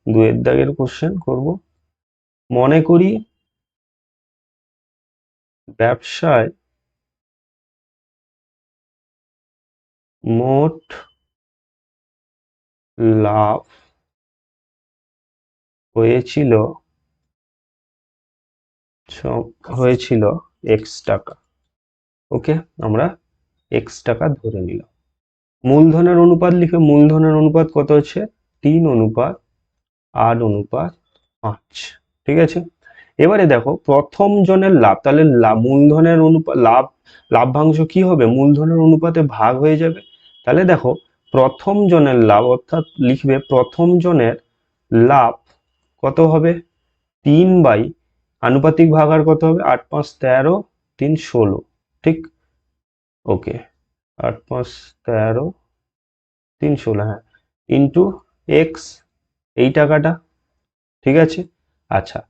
দুয়ের দাগের কোশ্চেন করব। মনে করি ব্যবসায় মোট লাভ হয়েছিল হয়েছিল x টাকা। ওকে, আমরা এক্স টাকা ধরে নিলাম। মূলধনের অনুপাত লিখে, মূলধনের অনুপাত কত হচ্ছে 3:8:5। ঠিক আছে, এবারে দেখো প্রথম জনের লাভ, তাহলে মূলধনের অনুপাত লাভ্যাংশ কি হবে, মূলধনের অনুপাতে ভাগ হয়ে যাবে। তাহলে দেখো প্রথম জনের লাভ, অর্থাৎ লিখবে প্রথম জনের লাভ কত হবে 3 আনুপাতিক ভাগ আর কত হবে 8×5=13, 3=16। ঠিক, ওকে, 8×5=13, 3=16, হ্যাঁ, ইন্টু এক্স, এই টাকাটা। ঠিক আছে, আচ্ছা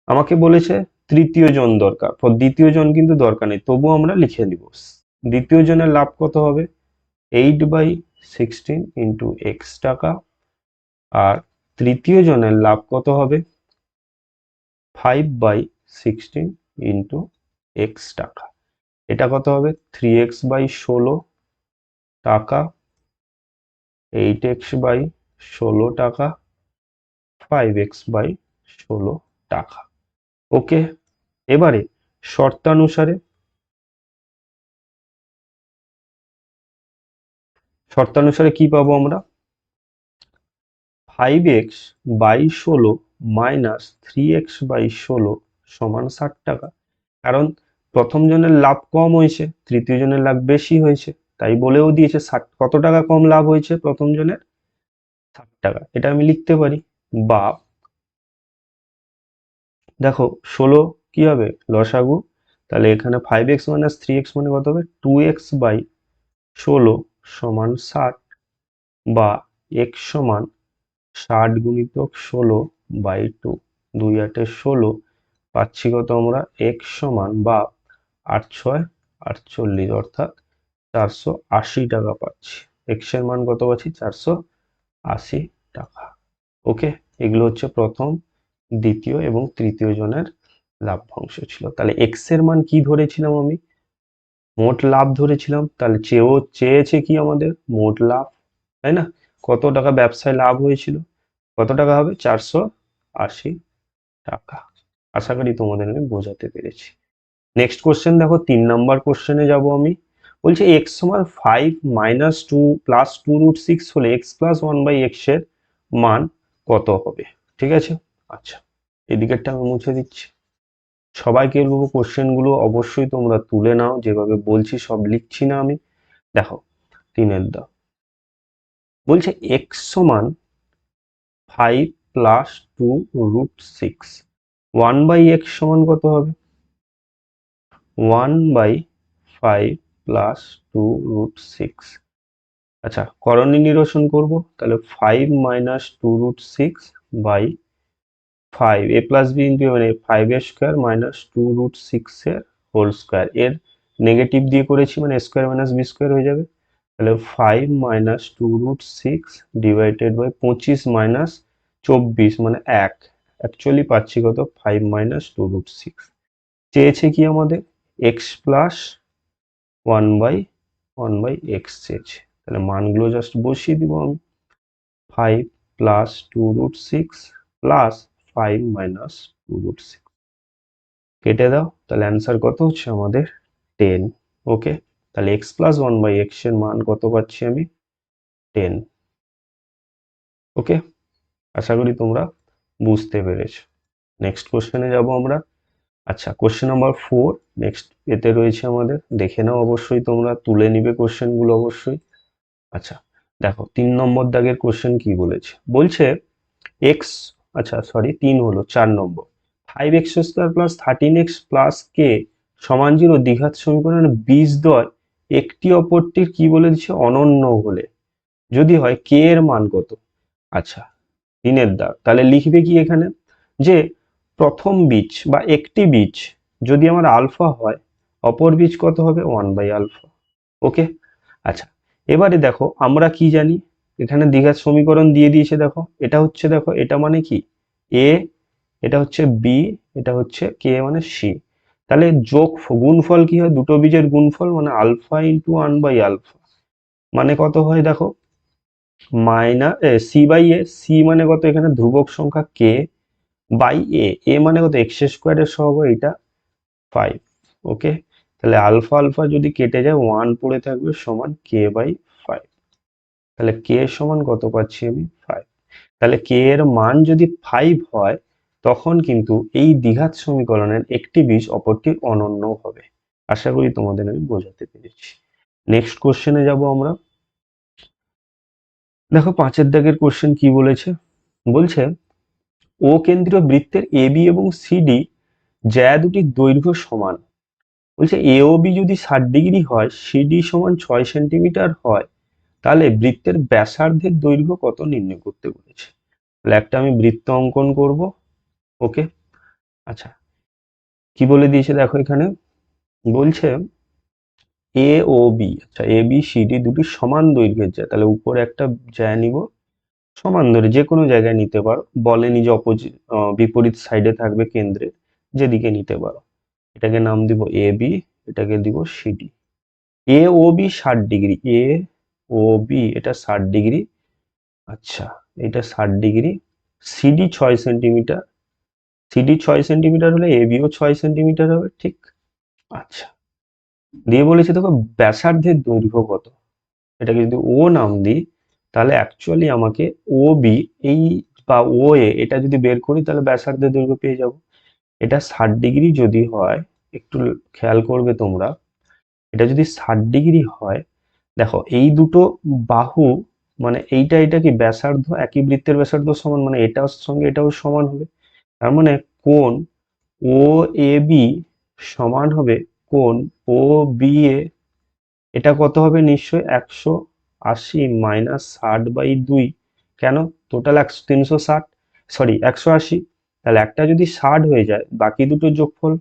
আমাকে বলেছে তৃতীয় জন দরকার, দ্বিতীয় জন কিন্তু দরকার নেই, তবু আমরা লিখে দিব। দ্বিতীয় জনের লাভ কত হবে 8/16 ইন্টু এক্স টাকা, আর তৃতীয় জনের লাভ কত হবে 5/16 ইন্টু এক্স টাকা। এটা কত হবে 3x/16 টাকা, 8x/16 টাকা, 5x/16 টাকা। ওকে, এবারে শর্তানুসারে কি পাবো আমরা 5x/16 মাইনাস 3x/16 সমান 60 টাকা। কারণ প্রথম জনের লাভ কম হয়েছে, তৃতীয় জনের লাভ বেশি হয়েছে, তাই বলেও দিয়েছে 60। কত টাকা কম লাভ হয়েছে প্রথম জনের 60 টাকা, এটা আমি লিখতে পারি। বা দেখো 16 কি হবে লসাগু, তাহলে এখানে 5x মাইনাস 3x মানে কত হবে 2x/16 সমান 60, বা x সমান 60 × 16/2, 2×8=16, পাচ্ছি কত আমরা x সমান বা 8×6=48, অর্থাৎ 480 টাকা পাচ্ছি। x এর মান কত পাচ্ছি 480 টাকা। ওকে, এগুলো হচ্ছে প্রথম, দ্বিতীয় এবং তৃতীয় জনের লাভ্যাংশ ছিল। তাহলে x এর মান কি ধরেছিলাম আমি, মোট লাভ ধরেছিলাম, তাহলে চেয়েছে কি আমাদের মোট লাভ, তাই না? কত টাকা ব্যবসায় লাভ হয়েছিল, কত টাকা হবে 480 টাকা। আশা করি তোমাদের আমি বোঝাতে পেরেছি। নেক্সট কোশ্চেন দেখো, 3 নম্বর কোশ্চেনে যাব আমি। বলছে এক্স সমান 5 - 2 + 2√6 হলে x+1/x এর মান কত হবে। ঠিক আছে, আচ্ছা এদিকেরটা আমি মুছে দিচ্ছি। সবাইকে বলবো কোশ্চেন গুলো অবশ্যই তোমরা তুলে নাও, যেভাবে বলছি সব লিখছি না আমি। দেখো 3-এর দাও, বলছে এক্স সমান 5 + 2√6, 1/x সমান কত হবে 1/5 + 2√6। আচ্ছা করণী নিরসন করব, তাহলে 5 - 2√6/5, a + b × মানে 5a² - 2√6 এর হোল স্কয়ার, এর নেগেটিভ দিয়ে করেছি মানে a² - b² হয়ে যাবে। তাহলে 5 - 2√6 ডিভাইডেড বাই 25 - 24 মানে 1, অ্যাকচুয়ালি পাচ্ছি কত 5 - 2√6। চেয়েছে কি আমাদের x প্লাস 1/x চেয়েছে, তাহলে মানগুলো জাস্ট বসিয়ে দিব আমি। 5 + 2√6 প্লাস 5 - 2√6 কেটে দাও, তাহলে অ্যান্সার কত হচ্ছে আমাদের 10। ওকে, তাহলে x প্লাস 1/x এর মান কত পাচ্ছি আমি 10। ওকে, আশা করি তোমরা বুঝতে পেরেছো। নেক্সট কোশ্চেনে যাব আমরা। আচ্ছা কোশ্চেন নাম্বার 4 নেক্সট এতে রয়েছে আমাদের, দেখে নাও অবশ্যই, তোমরা তুলে নিবে কোশ্চেন গুলো অবশ্যই। আচ্ছা দেখো 3 নম্বর দাগের কোশ্চেন কি বলেছে, বলছে x, আচ্ছা সরি 3 হলো, 4 নম্বর 5x² + 13x + k সমান 0 দ্বিঘাত সমীকরণের বীজদ্বয় একটি অপরটির কি বলে দিচ্ছে অনন্য হলে যদি হয় k এর মান কত। আচ্ছা 3-এর দাগ, তাহলে লিখবে কি এখানে যে প্রথম বীজ বা একটি বীজ যদি আমার আলফা হয়, অপর বীজ কত হবে 1/α। ওকে, আচ্ছা এবারে দেখো আমরা কি জানি, এখানে দ্বিঘাত সমীকরণ দিয়ে দিয়েছে, দেখো এটা হচ্ছে, দেখো এটা মানে কি a, এটা হচ্ছে b, এটা হচ্ছে k মানে c। তাহলে গুণফল কি হয়, দুটো বীজের গুণফল মানে আলফা ইন্টু 1/α মানে কত হয় দেখো c/a, c মানে কত এখানে ধ্রুবক সংখ্যা k বাই a, a মানে কত x² এর সহগ এটা 5। ওকে, তাহলে আলফা আলফা যদি কেটে যায় 1 পড়ে থাকবে সমান k/5। তাহলে k সমান কত পাচ্ছি আমি 5। তাহলে k এর মান যদি 5 হয় তখন কিন্তু এই দ্বিঘাত সমীকরণের একটি বীজ অপরটির অনন্য হবে। আশা করি তোমাদের আমি বোঝাতে পেরেছি। নেক্সট কোশ্চেনে যাব আমরা। দেখো 5 দাগের কোশ্চেন কি বলেছে, বলছে ও কেন্দ্রীয় বৃত্তের এবি এবং সিডি জ্যা দুটির দৈর্ঘ্য সমান। বলছে এওবি যদি 60 ডিগ্রি হয়, সিডি সমান 6 সেন্টিমিটার হয়, তাহলে বৃত্তের ব্যাসার্ধের দৈর্ঘ্য কত নির্ণয় করতে বলেছে। তাহলে একটা আমি বৃত্ত অঙ্কন করব। ওকে, আচ্ছা কি বলে দিয়েছে দেখো এখানে, বলছে এ ও বি, আচ্ছা এ বি সি ডি দুটি সমান দৈর্ঘ্যের জ্যা, তাহলে উপরে একটা জ্যা নিব সমান দৈর্ঘ্য, যে কোনো জায়গায় নিতে পারো, বলেনি যে বিপরীত সাইডে থাকবে কেন্দ্রের, যেদিকে নিতে পারো। এটাকে নাম দিব এ বি, এটাকে দিব সিডি। এ ও বি 60 ডিগ্রি, এ ও বি এটা 60 ডিগ্রি, আচ্ছা এটা 60 degree. CD 6 centimetre, CD 6 centimetre হলে এ বিও 6 সেন্টিমিটার হবে, ঠিক। আচ্ছা দিয়ে বলেছে দেখো ব্যাসার্ধের দৈর্ঘ্য কত, এটাকে যদি ও নাম দিই তাহলে অ্যাকচুয়ালি আমাকে ও বি এই বা ও এ এটা যদি বের করি তাহলে ব্যাসার্ধের দৈর্ঘ্য পেয়ে যাব। এটা 60 ডিগ্রি যদি হয়, একটু খেয়াল করবে তোমরা, এটা যদি 60 ডিগ্রি হয়, দেখো এই দুটো বাহু মানে এইটা এটা কি ব্যাসার্ধ, একই বৃত্তের ব্যাসার্ধ সমান, মানে এটার সঙ্গে এটাও সমান হবে। তার মানে কোণ ও এ বি সমান হবে কোণ ও বি এ, এটা কত হবে নিশ্চয়ই 180 মাইনাস 60/2। কেন, টোটাল 360, সরি 180, তাহলে একটা যদি 60 হয়ে যায় বাকি দুটো যোগফল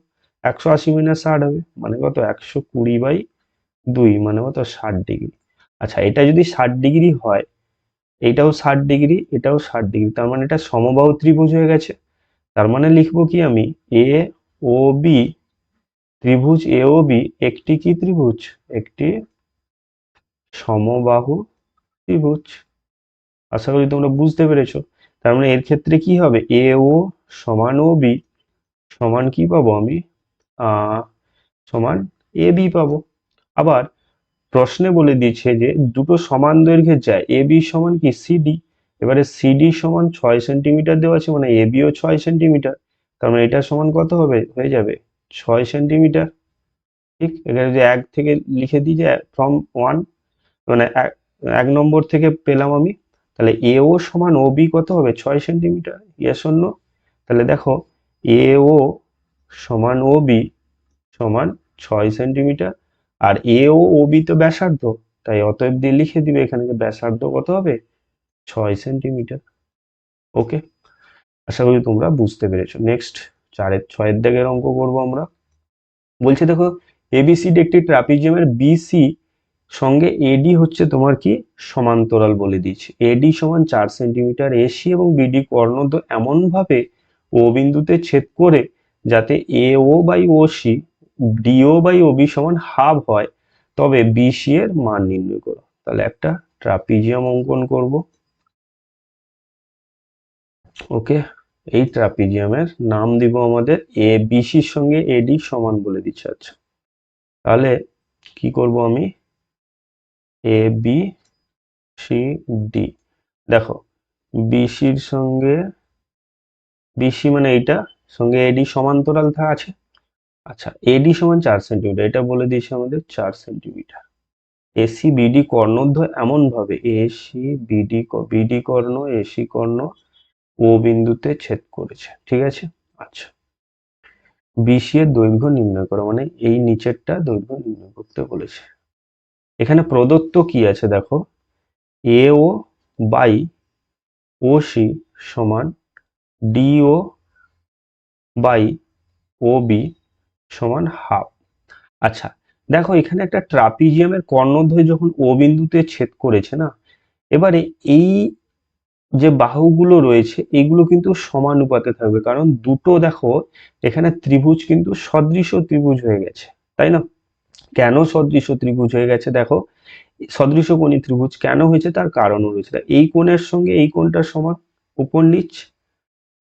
180 মাইনাস 60 হবে, মানে কত 120/2, মানে কত 60 ডিগ্রি। আচ্ছা এটা যদি 60 ডিগ্রি হয়, এইটাও 60 ডিগ্রি এটাও 60 ডিগ্রি, তার মানে এটা সমবাহু ত্রিভুজ হয়ে গেছে। তার মানে লিখবো কি আমি, এ ও বি ত্রিভুজ এ ও বি একটি কি ত্রিভুজ, একটি সমবাহু ত্রিভুজ। আশা করি তোমরা বুঝতে পেরেছো। তার মানে এর ক্ষেত্রে কি হবে, এ ও সমান ও বি সমান কি পাবো আমি, আহ সমান এ বি পাবো। আবার প্রশ্নে বলে দিয়েছে যে দুটো সমান দৈর্ঘ্যের যায়, এ বি সমান কি সিডি, এবারে সিডি সমান 6 সেন্টিমিটার দেওয়া আছে, মানে এ বিও 6 সেন্টিমিটার, তার মানে এটা সমান কত হবে, হয়ে যাবে 6 সেন্টিমিটার। ঠিক, এখানে যদি 1 থেকে লিখে দিই যে ফ্রম 1, মানে 1 নম্বর থেকে পেলাম আমি, তাহলে এ ও সমান ও বি কত হবে 6 সেন্টিমিটার, ইয়েস অর নো। তাহলে দেখো এ ও সমান ও বি সমান 6 সেন্টিমিটার, আর এ ও বি তো ব্যাসার্ধ, তাই অতএব দিয়ে লিখে দিবে এখানে যে ব্যাসার্ধ কত হবে 6 সেন্টিমিটার। ওকে, আশা করি তোমরা বুঝতে পেরেছো। নেক্সট 6 দাগের অঙ্ক করবো আমরা। বলছে দেখো এবিসিডি একটি ট্রাপিজিয়ামের বিসি সঙ্গে এডি হচ্ছে তোমার কি সমান্তরাল বলে দিয়েছে, এডি সমান 4 সেন্টিমিটার, এসি এবং বিডি কর্ণদ্বয় এমন ভাবে ও বিন্দুতে ছেদ করে যাতে A O by O C DO by OB সমান হাফ হয়, তবে বিসি এর মান নির্ণয় করো। তাহলে একটা ট্রাপিজিয়াম অঙ্কন করব। ওকে, এই ট্রাপিজিয়ামের নাম দিব আমাদের এ বিসির সঙ্গে এডি সমান বলে দিচ্ছে। আচ্ছা তাহলে কি করব আমি, এ বি সি ডি, দেখো বিসির সঙ্গে বিসি মানে এইটা সঙ্গে এডি সমান্তরাল আছে। আচ্ছা এডি সমান 4 সেন্টিমিটার, এটা বলে দিয়েছে আমাদের 4 সেন্টিমিটার। এসি বিডি কর্ণদ্বয় এমন ভাবে, এসি বিডি বিডি কর্ণ এসি কর্ণ ও বিন্দুতে ছেদ করেছে, ঠিক আছে। আচ্ছা বিসি এর দৈর্ঘ্য নির্ণয় করো, মানে এই নিচেরটা দৈর্ঘ্য নির্ণয় করতে বলেছে। এখানে প্রদত্ত কি আছে দেখো, এ ও বাই ও সি সমান ডিও বাই ও বি সমান হাফ। আচ্ছা দেখো এখানে একটা ট্রাপিজিয়ামের কর্ণদ্বয় যখন ও বিন্দুতে ছেদ করেছে না, এবারে এই যে বাহুগুলো রয়েছে এগুলো কিন্তু সমানুপাতে থাকবে, কারণ দুটো দেখো এখানে ত্রিভুজ কিন্তু সদৃশ ত্রিভুজ হয়ে গেছে, তাই না। কেন সদৃশ ত্রিভুজ হয়ে গেছে দেখো, সদৃশকোণী ত্রিভুজ কেন হয়েছে তার কারণও রয়েছে, এই কোণের সঙ্গে এই কোণটা সমান উপর নিচ,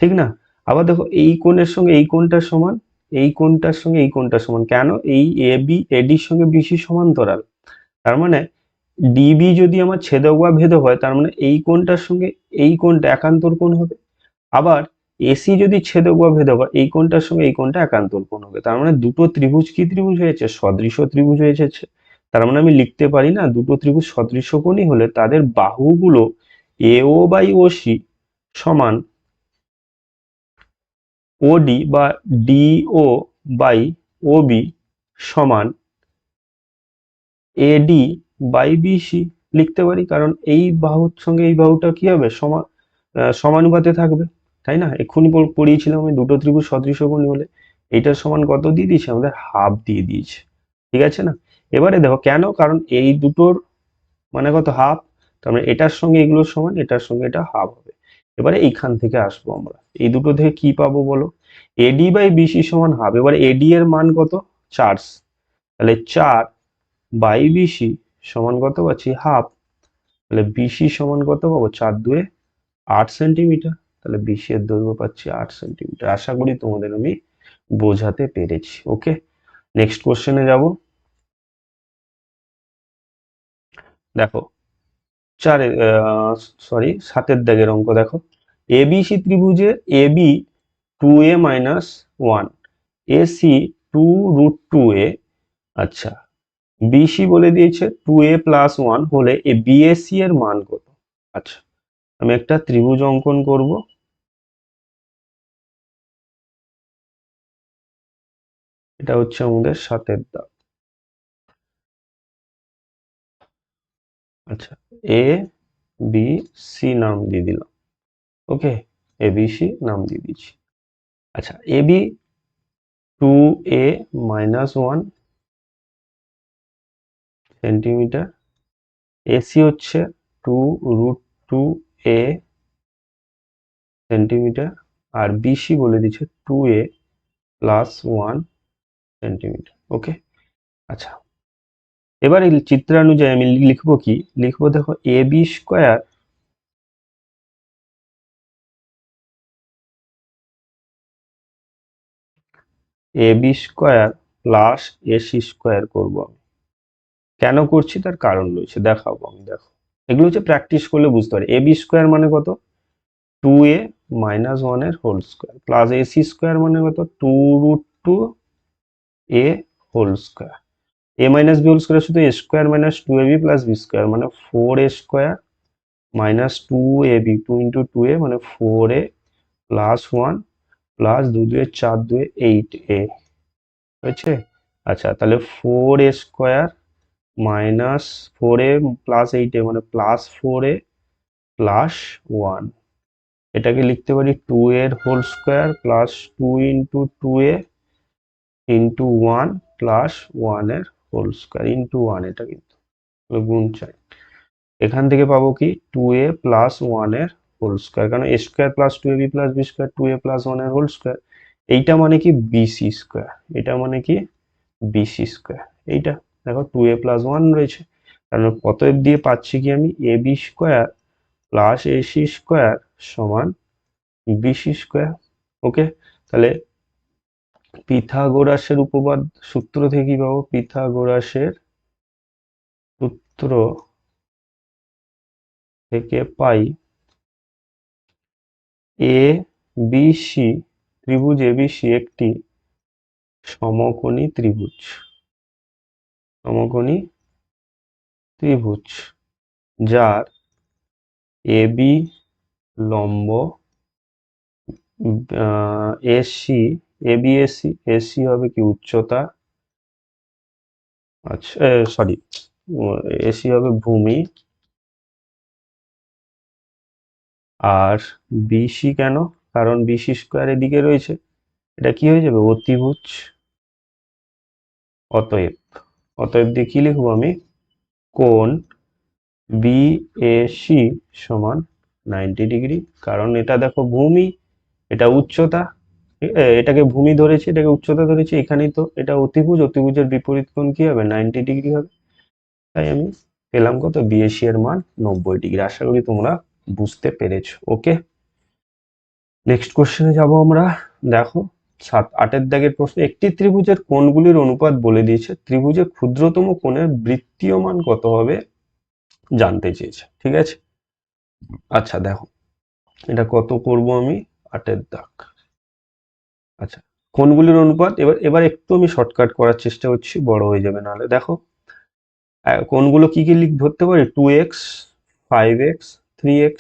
ঠিক না। আবার দেখো এই কোণের সঙ্গে এই কোণটা সমান, এই কোণটার সঙ্গে এই কোণটার সমান। কেন? এই এবি এডির সঙ্গে বিসি সমান্তরাল। তার মানে ডিবি যদি আমার ছেদক বা ভেদক হয়, তার মানে এই কোণটার সঙ্গে এই কোণটা একান্তর কোণ হবে। আবার এসি যদি ছেদক বা ভেদক হয়, এই কোণটার সঙ্গে এই কোণটা একান্তর কোণ হবে। তার মানে দুটো ত্রিভুজ কি ত্রিভুজ হয়েছে? সদৃশ ত্রিভুজ হয়েছে। তার মানে আমি লিখতে পারি না, দুটো ত্রিভুজ সদৃশ কোণই হলে তাদের বাহুগুলো এও বাই ওসি সমান ওডি বা ডিও বাই ওবি সমান এডি বাই বিসি লিখতে পারি, কারণ এই বাহুর সঙ্গে এই বাহুটা কি হবে? সমানুপাতে থাকবে, তাই না? এক্ষুনি পড়িয়েছিলাম আমি, দুটো ত্রিভুজ সদৃশ কোণ হলে এইটার সমান কত দিয়ে দিয়েছে? আমাদের হাফ দিয়ে দিয়েছে। ঠিক আছে না? এবারে দেখো কেন, কারণ এই দুটোর মানে কত? হাফ। তার মানে এটার সঙ্গে এগুলোর সমান, এটার সঙ্গে এটা হাফ হবে। এবারে এইখান থেকে আসবো আমরা, এই দুটো থেকে কি পাবো বলো? এডি বাই বিসি সমান হাফ। এবারে এডি এর মান কত? 4, তাহলে 4 বাই বিসি সমান কত পাচ্ছি? হাফ। তাহলে বিসি সমান কত পাবো? 4 দুয়ে 8 সেন্টিমিটার। তাহলে বিসি এর দৈর্ঘ্য পাচ্ছি 8 সেন্টিমিটার। আশা করি তোমাদের আমি বোঝাতে পেরেছি। ওকে, নেক্সট কোশ্চেনে যাব। দেখো চারে সরি 7এর দাগের অঙ্ক দেখো। এবিসি ত্রিভুজে AB 2a minus 1, AC 2√2a। আচ্ছা, বিসি বলে দিয়েছে 2a প্লাস 1 হলে এ বিএসি এর মান কত? আচ্ছা, আমি একটা ত্রিভুজ অঙ্কন করব। এটা হচ্ছে আমাদের 7এর দাগ। আচ্ছা, এ বি সি নাম দিয়ে দিলাম। ওকে, এ বি সি নাম দিয়ে দিচ্ছি। আচ্ছা, A B 2a minus 1 centimetre, AC হচ্ছে 2√2a সেন্টিমিটার, আর বিসি বলে দিচ্ছে 2a প্লাস 1 সেন্টিমিটার। ওকে, আচ্ছা, এবার এই চিত্রানুযায়ী আমি লিখবো কি? লিখবো দেখো A B square plus AC square করবো আমি। কেন করছি তার কারণ রয়েছে, দেখাবো আমি। দেখো, এগুলো হচ্ছে প্র্যাকটিস করলে বুঝতে পারি। এ বি স্কোয়ার মানে কত? 2a মাইনাস 1 এর whole square, plus AC square মানে কত? 2√2a whole square. A minus B whole square শুধু A square minus 2ab plus B square মানে 4a square minus 2ab, 2 into 2a মানে 4a প্লাস 1 প্লাস 2 2 4 2 8a হয়েছে। আচ্ছা, তাহলে 4a square minus 4a plus 8a মানে plus 4a plus 1। এটাকে লিখতে পারি 2 এর whole square plus 2 into 2a into 1 plus 1 এর হোল স্কোয়ার ইন্টু 1। এটা কিন্তু গুণ চাই। এখান থেকে পাবো কি? 2a প্লাস 1 এর হোল স্কোয়ার, কারণ a square plus 2ab plus B square 2a plus 1 এর হোল স্কোয়ার। এইটা মানে কি? BC square. এটা মানে কি? BC square. এইটা দেখো 2a প্লাস 1 রয়েছে, কারণ অতএব দিয়ে পাচ্ছি কি আমি? A B square plus AC square সমান বিসি স্কোয়ার। ওকে, তাহলে পিথাগোরাসের উপপাদ্য সূত্র থেকে কি পাবো? পিথাগোরাসের সূত্র থেকে পাই এ বি সি ত্রিভুজ এবিসি একটি সমকোণী ত্রিভুজ। সমকোণী ত্রিভুজ যার এবি লম্ব এসি, এবি এসি, এসি হবে কি? উচ্চতা। আচ্ছা, সরি, এসি হবে ভূমি, আর বিসি কেন? কারণ বিসি স্কোয়ার এদিকে রয়েছে, এটা কি হয়ে যাবে? অতিভুজ। অতএব, অতএব দিয়ে কি লিখবো আমি? কোণ বিএসি সমান 90 ডিগ্রি। কারণ এটা দেখো ভূমি, এটা উচ্চতা, এটাকে ভূমি ধরেছি, এটাকে উচ্চতা ধরেছি। এখানেই তো এটা অতিভুজ, অতিভুজের বিপরীত কোণ কি হবে? 90 ডিগ্রি হবে। তাই আমি পেলাম কত? বিএসি এর মান 90 ডিগ্রি। আশা করি তোমরা বুঝতে পেরেছো। ওকে, নেক্সট কোশ্চেনে যাব আমরা। দেখো, 8 দাগের প্রশ্ন, একটি ত্রিভুজের কোণগুলির অনুপাত বলে দিয়েছে, ত্রিভুজের ক্ষুদ্রতম কোণের বৃত্তীয় মান কত হবে জানতে চেয়েছে। ঠিক আছে, আচ্ছা দেখো এটা কত করব আমি, 8 দাগ। আচ্ছা, কোণগুলির অনুপাত, এবার এবার একটু আমি শর্টকাট করার চেষ্টা করছি, বড় হয়ে যাবে নাহলে। দেখো কোণগুলো কি কি ধরতে পারি, 2x, 5x, 3x,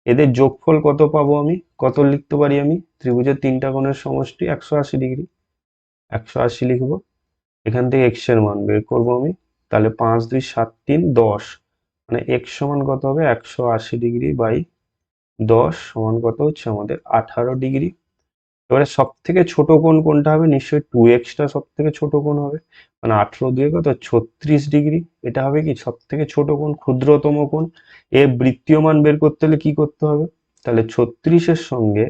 এদের যোগফল কত পাবো আমি, কত লিখতে পারি আমি, ত্রিভুজের তিনটা কোণের সমষ্টি 180 ডিগ্রি, 180 লিখবো। এখান থেকে x এর মান বের করবো আমি, তাহলে 5 2 7 3 10, মানে x সমান কত হবে, 180 ডিগ্রি বাই 10 সমান কত হচ্ছে আমাদের 18 ডিগ্রি। এবারে সব থেকে ছোট কোণ কোনটা হবে, নিশ্চয়ই 2x টা সব থেকে ছোট কোণ হবে, মানে 18 দিয়ে কত 36 ডিগ্রি, এটা হবে কি সব থেকে ছোট কোণ, ক্ষুদ্রতম কোণ। এর বৃত্তীয় মান বের করতে হলে কি করতে হবে, তাহলে 36-এর সঙ্গে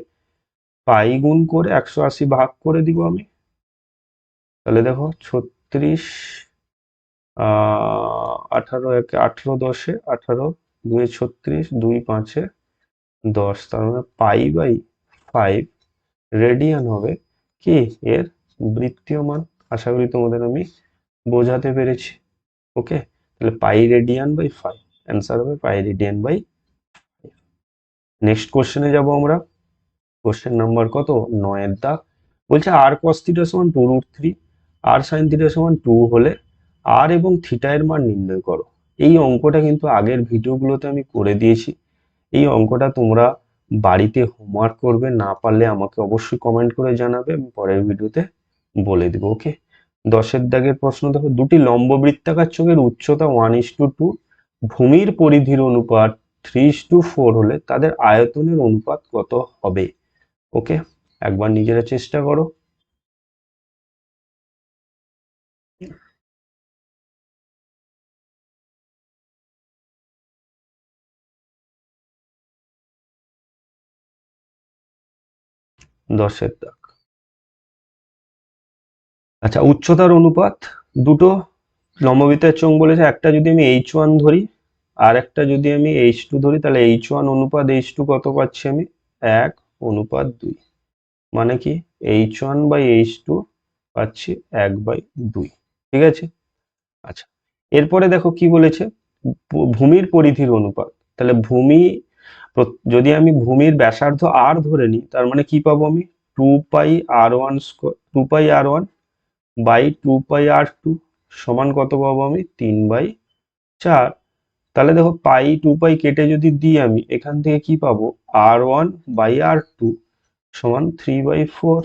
পাই গুণ করে 180 ভাগ করে দিব আমি, তাহলে দেখো 36, 18 একে 18, 10-এ 18, 2 36, 2 5-এ 10, তার মানে পাই বাই 5 রেডিয়ান হবে কি এর বৃত্তীয় মান। আশা করি তোমাদের আমি বোঝাতে পেরেছি। ওকে, তাহলে পাই রেডিয়ান বাই 5, অ্যান্সার হবে পাই রেডিয়ান বাই। নেক্সট কোশ্চেনে যাব আমরা, কোশ্চেন নাম্বার কত, 9 দাগ। বলছে আর cos থিটা সমান 2√3, আর sin থিটা সমান 2 হলে আর এবং থিটা এর মান নির্ণয় করো। এই অঙ্কটা কিন্তু আগের ভিডিওগুলোতে আমি করে দিয়েছি। এই অঙ্কটা তোমরা বাড়িতে হোমওয়ার্ক করবে, না পারলে আমাকে অবশ্যই কমেন্ট করে জানাবে, আমি পরের ভিডিওতে বলে দেবো। ওকে, 10 দাগের প্রশ্ন দেখো, দুটি লম্ব বৃত্তাকার চোঙের উচ্চতা 1:2, ভূমির পরিধির অনুপাত 3:4 হলে তাদের আয়তনের অনুপাত কত হবে। ওকে, একবার নিজেরা চেষ্টা করো। দশের দাগ, আচ্ছা উচ্চতার অনুপাত, দুটো লম্ববৃত্তের চোঙ বলেছে, একটা যদি আমি h1 ধরি আর একটা যদি আমি h2 ধরি, তাহলে h1 অনুপাত h2 কত পাচ্ছি আমি, 1:2, মানে কি h1 বাই h2 পাচ্ছি 1/2। ঠিক আছে, আচ্ছা এরপরে দেখো কি বলেছে, ভূমির পরিধির অনুপাত, তাহলে ভূমি যদি আমি ভূমির ব্যাসার্ধ r ধরে নিই, তার মানে কি পাবো আমি, 2πr1 square, 2πr1 by 2πr2 সমান কত পাবো আমি, 3/4। তাহলে দেখো পাই 2π কেটে যদি দিই আমি, এখান থেকে কি পাবো, r1/r2 সমান 3/4।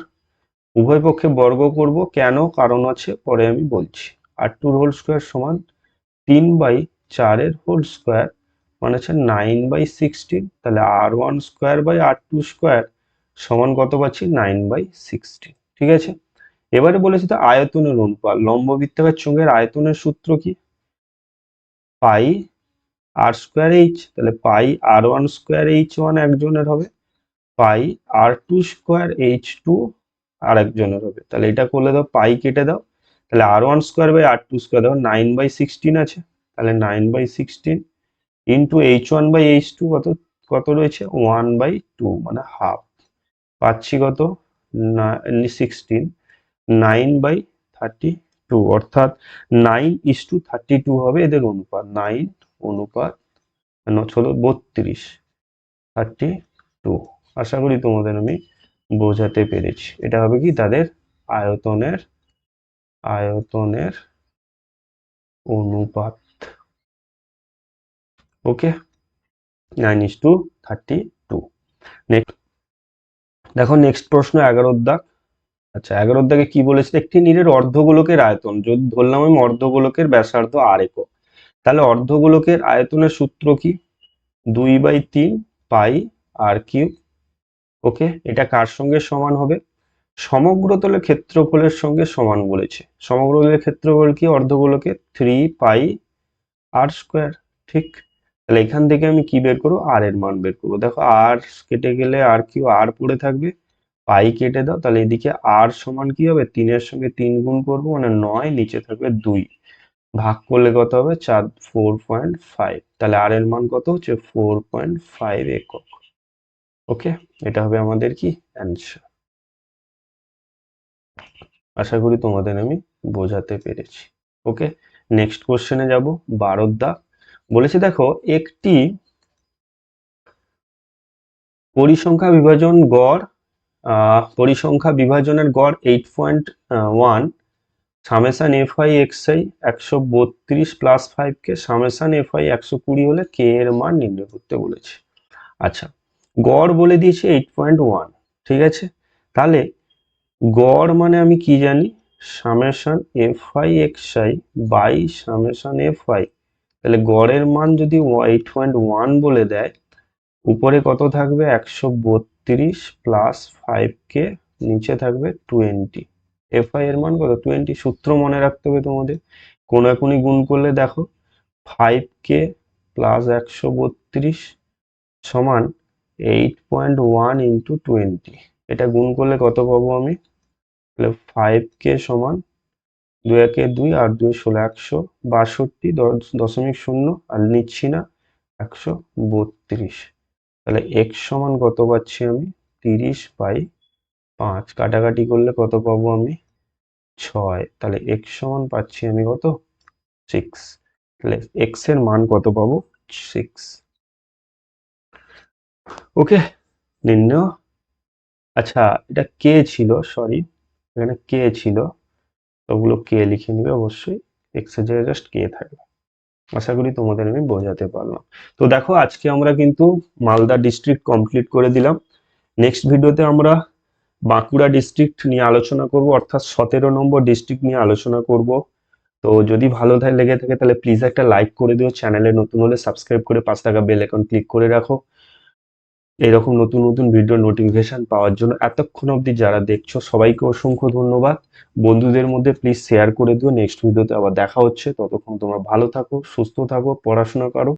উভয় পক্ষে বর্গ করব, কেন, কারণ আছে পরে আমি বলছি। r2 হোল স্কয়ার সমান 3/4 এর হোল স্কয়ার, মানে হচ্ছে 9/16, তাহলে r1 square by r2 square সমান কত পাচ্ছি, 9/16। ঠিক আছে, এবারে বলেছি তো আয়তনের অনুপাত, লম্ব বৃত্তাকার চোঙের আয়তনের সূত্র কি, পাই আর স্কয়ার এইচ, তাহলে পাই r1 স্কয়ার h1 একজনের হবে, পাই r2 স্কয়ার h2 আর একজনের হবে। তাহলে এটা করলে দাও পাই কেটে দাও, তাহলে r1 square by r2 square, দেখো 9/16 আছে, তাহলে 9/16 ইন্টু h1 বাই h2 কত, কত রয়েছে 1/2, মানে হাফ, পাচ্ছি কত 16, 9/32, অর্থাৎ 9:32 হবে এদের অনুপাত, 9 অনুপাত হলো 32, 32। আশা করি তোমাদের আমি বোঝাতে পেরেছি। এটা হবে কি তাদের আয়তনের, আয়তনের অনুপাত। ওকে, 9:32। নেক্সট দেখো, নেক্সট প্রশ্ন 11 দাগ। আচ্ছা 11 দাগে কি বলেছে, একটি নীরের অর্ধগোলকের আয়তন, যদি ধরলাম আমি অর্ধগোলকের ব্যাসার্ধ আর একক, তাহলে অর্ধগোলকের আয়তনের সূত্র কি, 2/3 পাই আর কিউব। ওকে, এটা কার সঙ্গে সমান হবে, সমগ্রতলের ক্ষেত্রফলের সঙ্গে সমান বলেছে। সমগ্রতলের ক্ষেত্রফল কি অর্ধগোলকের, 3π আর স্কোয়ার। ঠিক, তাহলে এখান থেকে আমি কি বের করবো, আর এর মান বের করবো। দেখো আর কেটে গেলে আর কিউ আর পড়ে থাকবে, পাই কেটে দাও, তাহলে এদিকে আর সমান কি হবে, 3-এর সঙ্গে 3 গুণ করবো, মানে 9, নিচে থাকবে 2, ভাগ করলে কত হবে 4, 4.5, তাহলে আর এর মান কত হচ্ছে 4.5 একক। ওকে, এটা হবে আমাদের কি অ্যান্সার। আশা করি তোমাদের আমি বোঝাতে পেরেছি। ওকে, নেক্সট কোশ্চেনে যাব। 12 দা বলেছে, দেখো একটি পরিসংখ্যা বিভাজন গড় পরিসংখ্যা বিভাজনের গড় 8.1 summation F I X I 132 plus 5 K summation F I 120 হলে কে এর মান নির্ণয় করতে বলেছে। আচ্ছা, গড় বলে দিয়েছে 8.1, ঠিক আছে। তাহলে গড় মানে আমি কি জানি, summation F I X I by summation F I. তাহলে গড়ের মান যদি 8.1 বলে দেয়, উপরে কত থাকবে 132 প্লাস 5 কে, নিচে থাকবে 20। এফ আই এর মান কত 20। সূত্র মনে রাখতে হবে তোমাদের, কোনাকুনি গুণ করলে দেখো 5K প্লাস 132 সমান 8.1 ইন্টু 20। এটা গুণ করলে কত পাবো আমি, তাহলে 5K সমান 2 একে 2 আর 2 16, 162.0 আর নিচ্ছি না 132। তাহলে x সমান কত পাচ্ছি আমি, 30/5। কাটাকাটি করলে কত পাবো আমি, 6। তাহলে x সমান পাচ্ছি আমি কত, 6। তাহলে x এর মান কত পাবো, 6। ওকে, নির্ণয়। আচ্ছা, এটা কে ছিল, সরি এখানে কে ছিল, ওগুলো কে লিখে নিবে অবশ্যই, x এর জায়গায় জাস্ট কে থাকবে। আশা করি তোমাদের আমি বোঝাতে পারলাম। তো দেখো আজকে আমরা কিন্তু মালদা ডিস্ট্রিক্ট কমপ্লিট করে দিলাম। নেক্সট ভিডিওতে আমরা বাঁকুড়া ডিস্ট্রিক্ট নিয়ে আলোচনা করব, অর্থাৎ 17 নম্বর ডিস্ট্রিক্ট নিয়ে আলোচনা করব। তো যদি ভালো লেগে থাকে তাহলে প্লিজ একটা লাইক করে দিও, চ্যানেলে নতুন হলে সাবস্ক্রাইব করে পাশে থাকা বেল আইকন ক্লিক করে রাখো এরকম নতুন নতুন ভিডিও নোটিফিকেশন পাওয়ার জন্য। এতক্ষণ অবধি যারা দেখছো সবাইকে অসংখ্য ধন্যবাদ। বন্ধুদের মধ্যে প্লিজ শেয়ার করে দিও। নেক্সট ভিডিওতে আবার দেখা হচ্ছে, ততক্ষণ তোমরা ভালো থাকো, সুস্থ থাকো, পড়াশোনা করো।